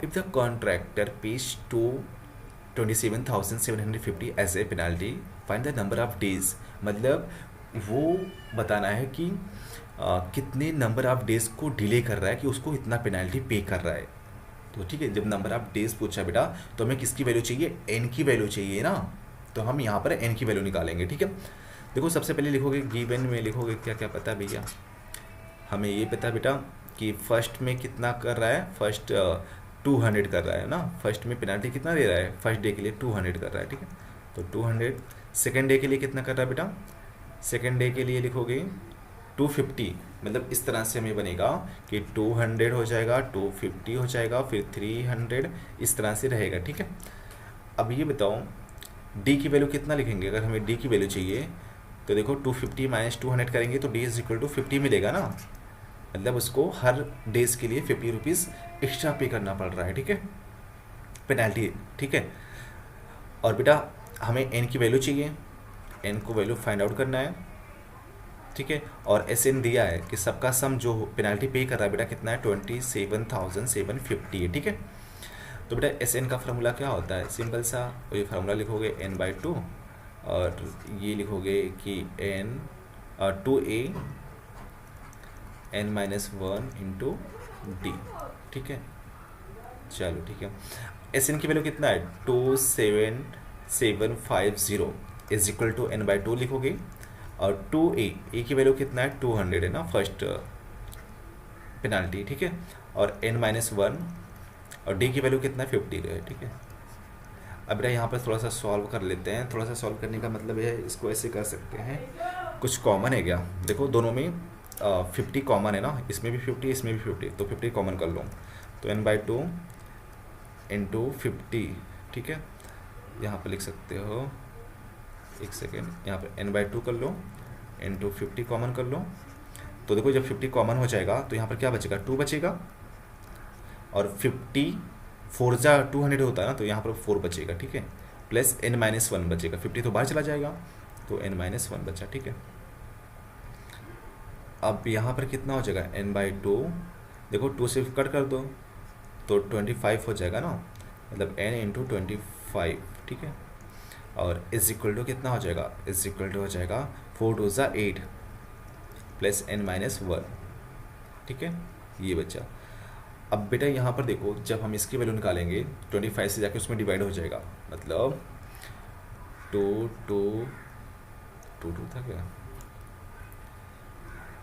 If the contractor pays to 27,750 as a penalty, find the number of days. मतलब वो बताना है कि कितने नंबर ऑफ डेज को डिले कर रहा है कि उसको इतना पेनल्टी पे कर रहा है। तो ठीक है, जब नंबर ऑफ डेज पूछा बेटा तो हमें किसकी वैल्यू चाहिए, एन की वैल्यू चाहिए ना, तो हम यहाँ पर एन की वैल्यू निकालेंगे, ठीक है। देखो सबसे पहले लिखोगे गिवन में, लिखोगे क्या क्या पता भैया, हमें ये पता बेटा कि फर्स्ट में कितना कर रहा है, फर्स्ट 200 कर रहा है ना, फर्स्ट में पेनल्टी कितना दे रहा है, फर्स्ट डे के लिए 200 कर रहा है, ठीक है। तो 200, सेकेंड डे के लिए कितना कर रहा है बेटा, सेकेंड डे के लिए लिखोगे 250। मतलब इस तरह से हमें बनेगा कि 200 हो जाएगा, 250 हो जाएगा, फिर 300, इस तरह से रहेगा, ठीक है। अब ये बताओ डी की वैल्यू कितना लिखेंगे, अगर हमें डी की वैल्यू चाहिए तो देखो 250 माइनस 200 करेंगे तो डी इज इक्वल टू 50 मिलेगा ना। मतलब उसको हर डेज के लिए 50 रुपीज़ एक्स्ट्रा पे करना पड़ रहा है, ठीक है, पेनल्टी, ठीक है। और बेटा हमें एन की वैल्यू चाहिए, एन को वैल्यू फाइंड आउट करना है, ठीक है। और एस एन दिया है कि सबका सम जो पेनल्टी पे कर रहा है बेटा कितना है 27,750 है, ठीक है। तो बेटा एस एन का फार्मूला क्या होता है, सिंपल सा, ये फार्मूला लिखोगे n/2 और ये लिखोगे कि n 2a n-1 into d, ठीक है। चलो ठीक है, एस एन की वैल्यू कितना है 27750 इज इक्वल टू n/2 लिखोगे, और 2a की वैल्यू कितना है 200 है ना, फर्स्ट पेनल्टी, ठीक है। और n-1 और डी की वैल्यू कितना है 50 है, ठीक है। अब बेटा यहाँ पर थोड़ा सा सॉल्व कर लेते हैं। थोड़ा सा सॉल्व करने का मतलब है, इसको ऐसे कर सकते हैं, कुछ कॉमन है क्या, देखो दोनों में 50 कॉमन है ना, इसमें भी 50 इसमें भी 50, तो 50 कॉमन कर लो, तो n/2 इंटू 50, ठीक है। यहाँ पर लिख सकते हो, एक सेकेंड, यहाँ पर n/2 कर लो इंटू 50 कॉमन कर लो। तो देखो जब 50 कॉमन हो जाएगा तो यहाँ पर क्या बचेगा, 2 बचेगा, और 50 4 जा 200 होता है ना, तो यहाँ पर 4 बचेगा, ठीक है, प्लस n-1 बचेगा, 50 तो बाहर चला जाएगा, तो n-1 बचा, ठीक है। अब यहाँ पर कितना हो जाएगा, n/2, देखो 2 से कट कर दो तो 25 हो जाएगा ना, मतलब n इंटू 25, ठीक है। और इज इक्वल टू कितना हो जाएगा, इज इक्वल टू हो जाएगा 4 2 जा 8 प्लस n-1, ठीक है, ये बचा। अब बेटा यहाँ पर देखो, जब हम इसकी वैल्यू निकालेंगे 25 से जाके उसमें डिवाइड हो जाएगा, मतलब 2 2 2 2 था क्या,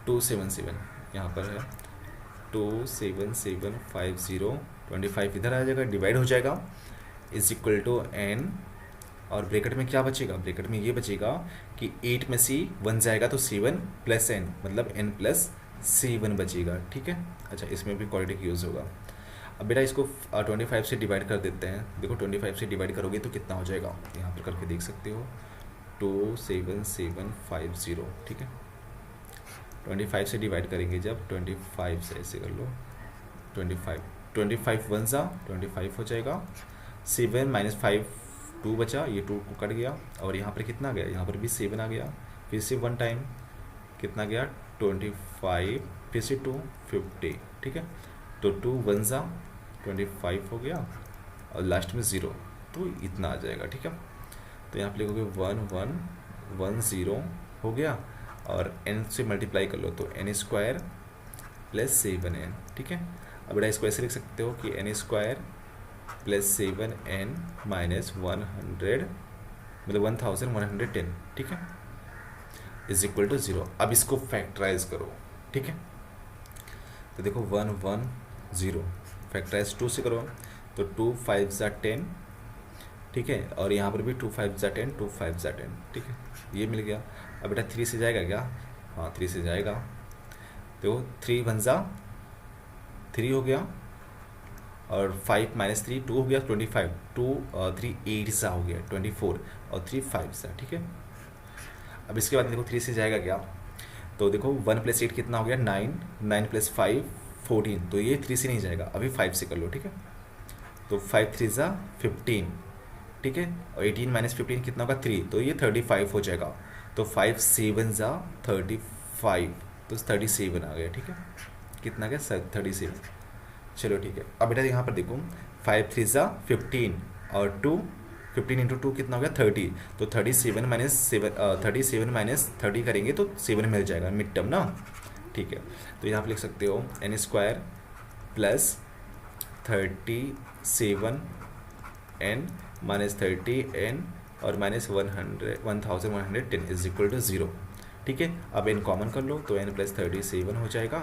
277 यहाँ पर है, 27750, 25 इधर आ जाएगा, डिवाइड हो जाएगा, इज इक्वल टू n, और ब्रैकेट में क्या बचेगा, ब्रैकेट में ये बचेगा कि 8 में से 1 जाएगा तो 7 प्लस n, मतलब n+7 बचेगा, ठीक है। अच्छा, इसमें भी क्वाड्रेटिक यूज़ होगा। अब बेटा इसको 25 से डिवाइड कर देते हैं, देखो 25 से डिवाइड करोगे तो कितना हो जाएगा, यहाँ पर करके देख सकते हो, 27750, ठीक है। 25 से डिवाइड करेंगे जब, 25 से ऐसे कर लो, 25 1 जा 25 हो जाएगा, 7 - 5 2 बचा, ये 2 को कट गया, और यहाँ पर कितना गया, यहाँ पर भी 7 आ गया, फिर से 1 टाइम कितना गया 25, फिर से 2 50, ठीक है। तो 2 1 जा 25 हो गया, और लास्ट में 0, तो इतना आ जाएगा, ठीक है। तो यहाँ पर लिखोगे 1 1 1 0 हो गया, और n से मल्टीप्लाई कर लो तो n² प्लस 7n, ठीक है। अब बेटा इसको ऐसे लिख सकते हो कि n² प्लस 7n माइनस 100, मतलब 1110, ठीक है, इज इक्वल टू 0। अब इसको फैक्टराइज करो, ठीक है। तो देखो 110 फैक्टराइज 2 से करो तो 2 5 जा 10, ठीक है, और यहाँ पर भी 2 5 जा 10 2 5 जा 10, ठीक है, ये मिल गया। अब बेटा 3 से जाएगा क्या, हाँ 3 से जाएगा, तो 3 1 जा 3 हो गया, और 5 - 3 2 हो गया 25, 2 3 8 सा हो गया 24, और 3 5 सा, ठीक है। अब इसके बाद देखो 3 से जाएगा क्या, तो देखो 1 + 8 कितना हो गया 9, 9 + 5 14, तो ये 3 से नहीं जाएगा, अभी 5 से कर लो, ठीक है। तो 5 3 सा 15, ठीक है, और 18 - 15 कितना होगा 3, तो ये 35 हो जाएगा, तो 5 7 जा 35, तो 37 आ गया, ठीक है, कितना गया 37, चलो ठीक है। अब बेटा यहाँ पर देखो 5 3 जा 15, और 15 × 2 कितना हो गया 30, तो 37 - 30 करेंगे तो 7 मिल जाएगा, मिड टर्म ना, ठीक है। तो यहाँ पर लिख सकते हो n² plus 37n minus 30n और माइनस 1110 इज इक्वल टू 0, ठीक है। अब n कॉमन कर लो तो n + 37 हो जाएगा,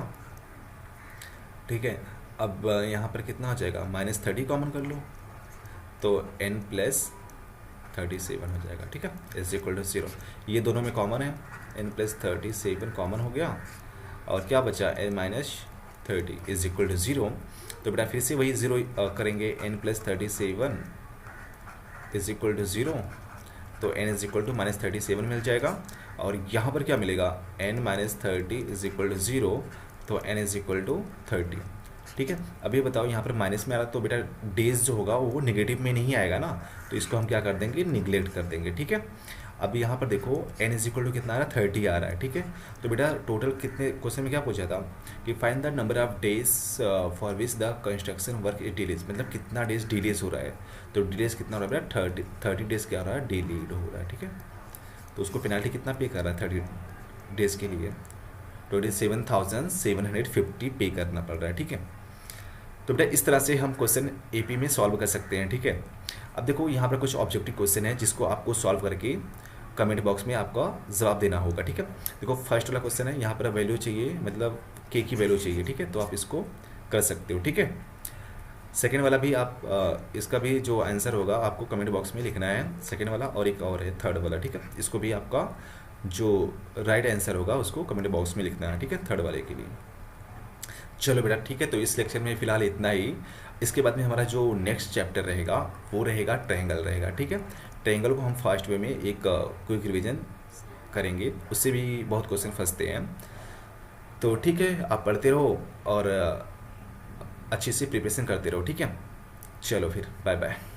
ठीक है। अब यहाँ पर कितना हो जाएगा, -30 कॉमन कर लो तो n + 37 हो जाएगा, ठीक है, इज इक्वल टू 0। ये दोनों में कॉमन है, n + 37 कॉमन हो गया, और क्या बचा n - 30 इज इक्वल टू 0। तो बेटा फिर से वही 0 करेंगे, n + 37 इज इक्वल टू 0, तो n इज इक्वल टू -37 मिल जाएगा, और यहाँ पर क्या मिलेगा n - 30 इज इक्वल टू 0, तो n इज इक्वल टू 30, ठीक है। अभी बताओ यहाँ पर माइनस में आ रहा, तो बेटा डेज जो होगा वो नेगेटिव में नहीं आएगा ना, तो इसको हम क्या कर देंगे, निगलेक्ट कर देंगे, ठीक है। अब यहाँ पर देखो n इज इक्वल टू कितना आ रहा है 30 आ रहा है, ठीक है। तो बेटा टोटल कितने क्वेश्चन में क्या पूछा था कि find the number of days for which the construction work is delays, मतलब कितना डेज डिलेज हो रहा है, तो डिलेज कितना हो रहा है बेटा 30 डेज क्या हो रहा है, डिलेड हो रहा है, ठीक है। तो उसको पेनाल्टी कितना पे कर रहा है 30 डेज के लिए, 27,750 पे करना पड़ रहा है, ठीक है। तो बेटा इस तरह से हम क्वेश्चन एपी में सॉल्व कर सकते हैं, ठीक है। अब देखो यहाँ पर कुछ ऑब्जेक्टिव क्वेश्चन है जिसको आपको सॉल्व करके कमेंट बॉक्स में आपका जवाब देना होगा, ठीक है। देखो फर्स्ट वाला क्वेश्चन है, यहाँ पर वैल्यू चाहिए, मतलब के की वैल्यू चाहिए, ठीक है, तो आप इसको कर सकते हो, ठीक है। सेकेंड वाला भी आप इसका भी जो आंसर होगा आपको कमेंट बॉक्स में लिखना है, सेकेंड वाला, और एक और है थर्ड वाला, ठीक है। इसको भी आपका जो राइट आंसर होगा उसको कमेंट बॉक्स में लिखना है, ठीक है, थर्ड वाले के लिए। चलो बेटा ठीक है, तो इस लेक्चर में फ़िलहाल इतना ही। इसके बाद में हमारा जो नेक्स्ट चैप्टर रहेगा वो रहेगा ट्रायंगल रहेगा, ठीक है। ट्रायंगल को हम फास्ट वे में एक क्विक रिवीजन करेंगे, उससे भी बहुत क्वेश्चन फंसते हैं। तो ठीक है, आप पढ़ते रहो और अच्छे से प्रिपरेशन करते रहो, ठीक है। चलो फिर बाय बाय।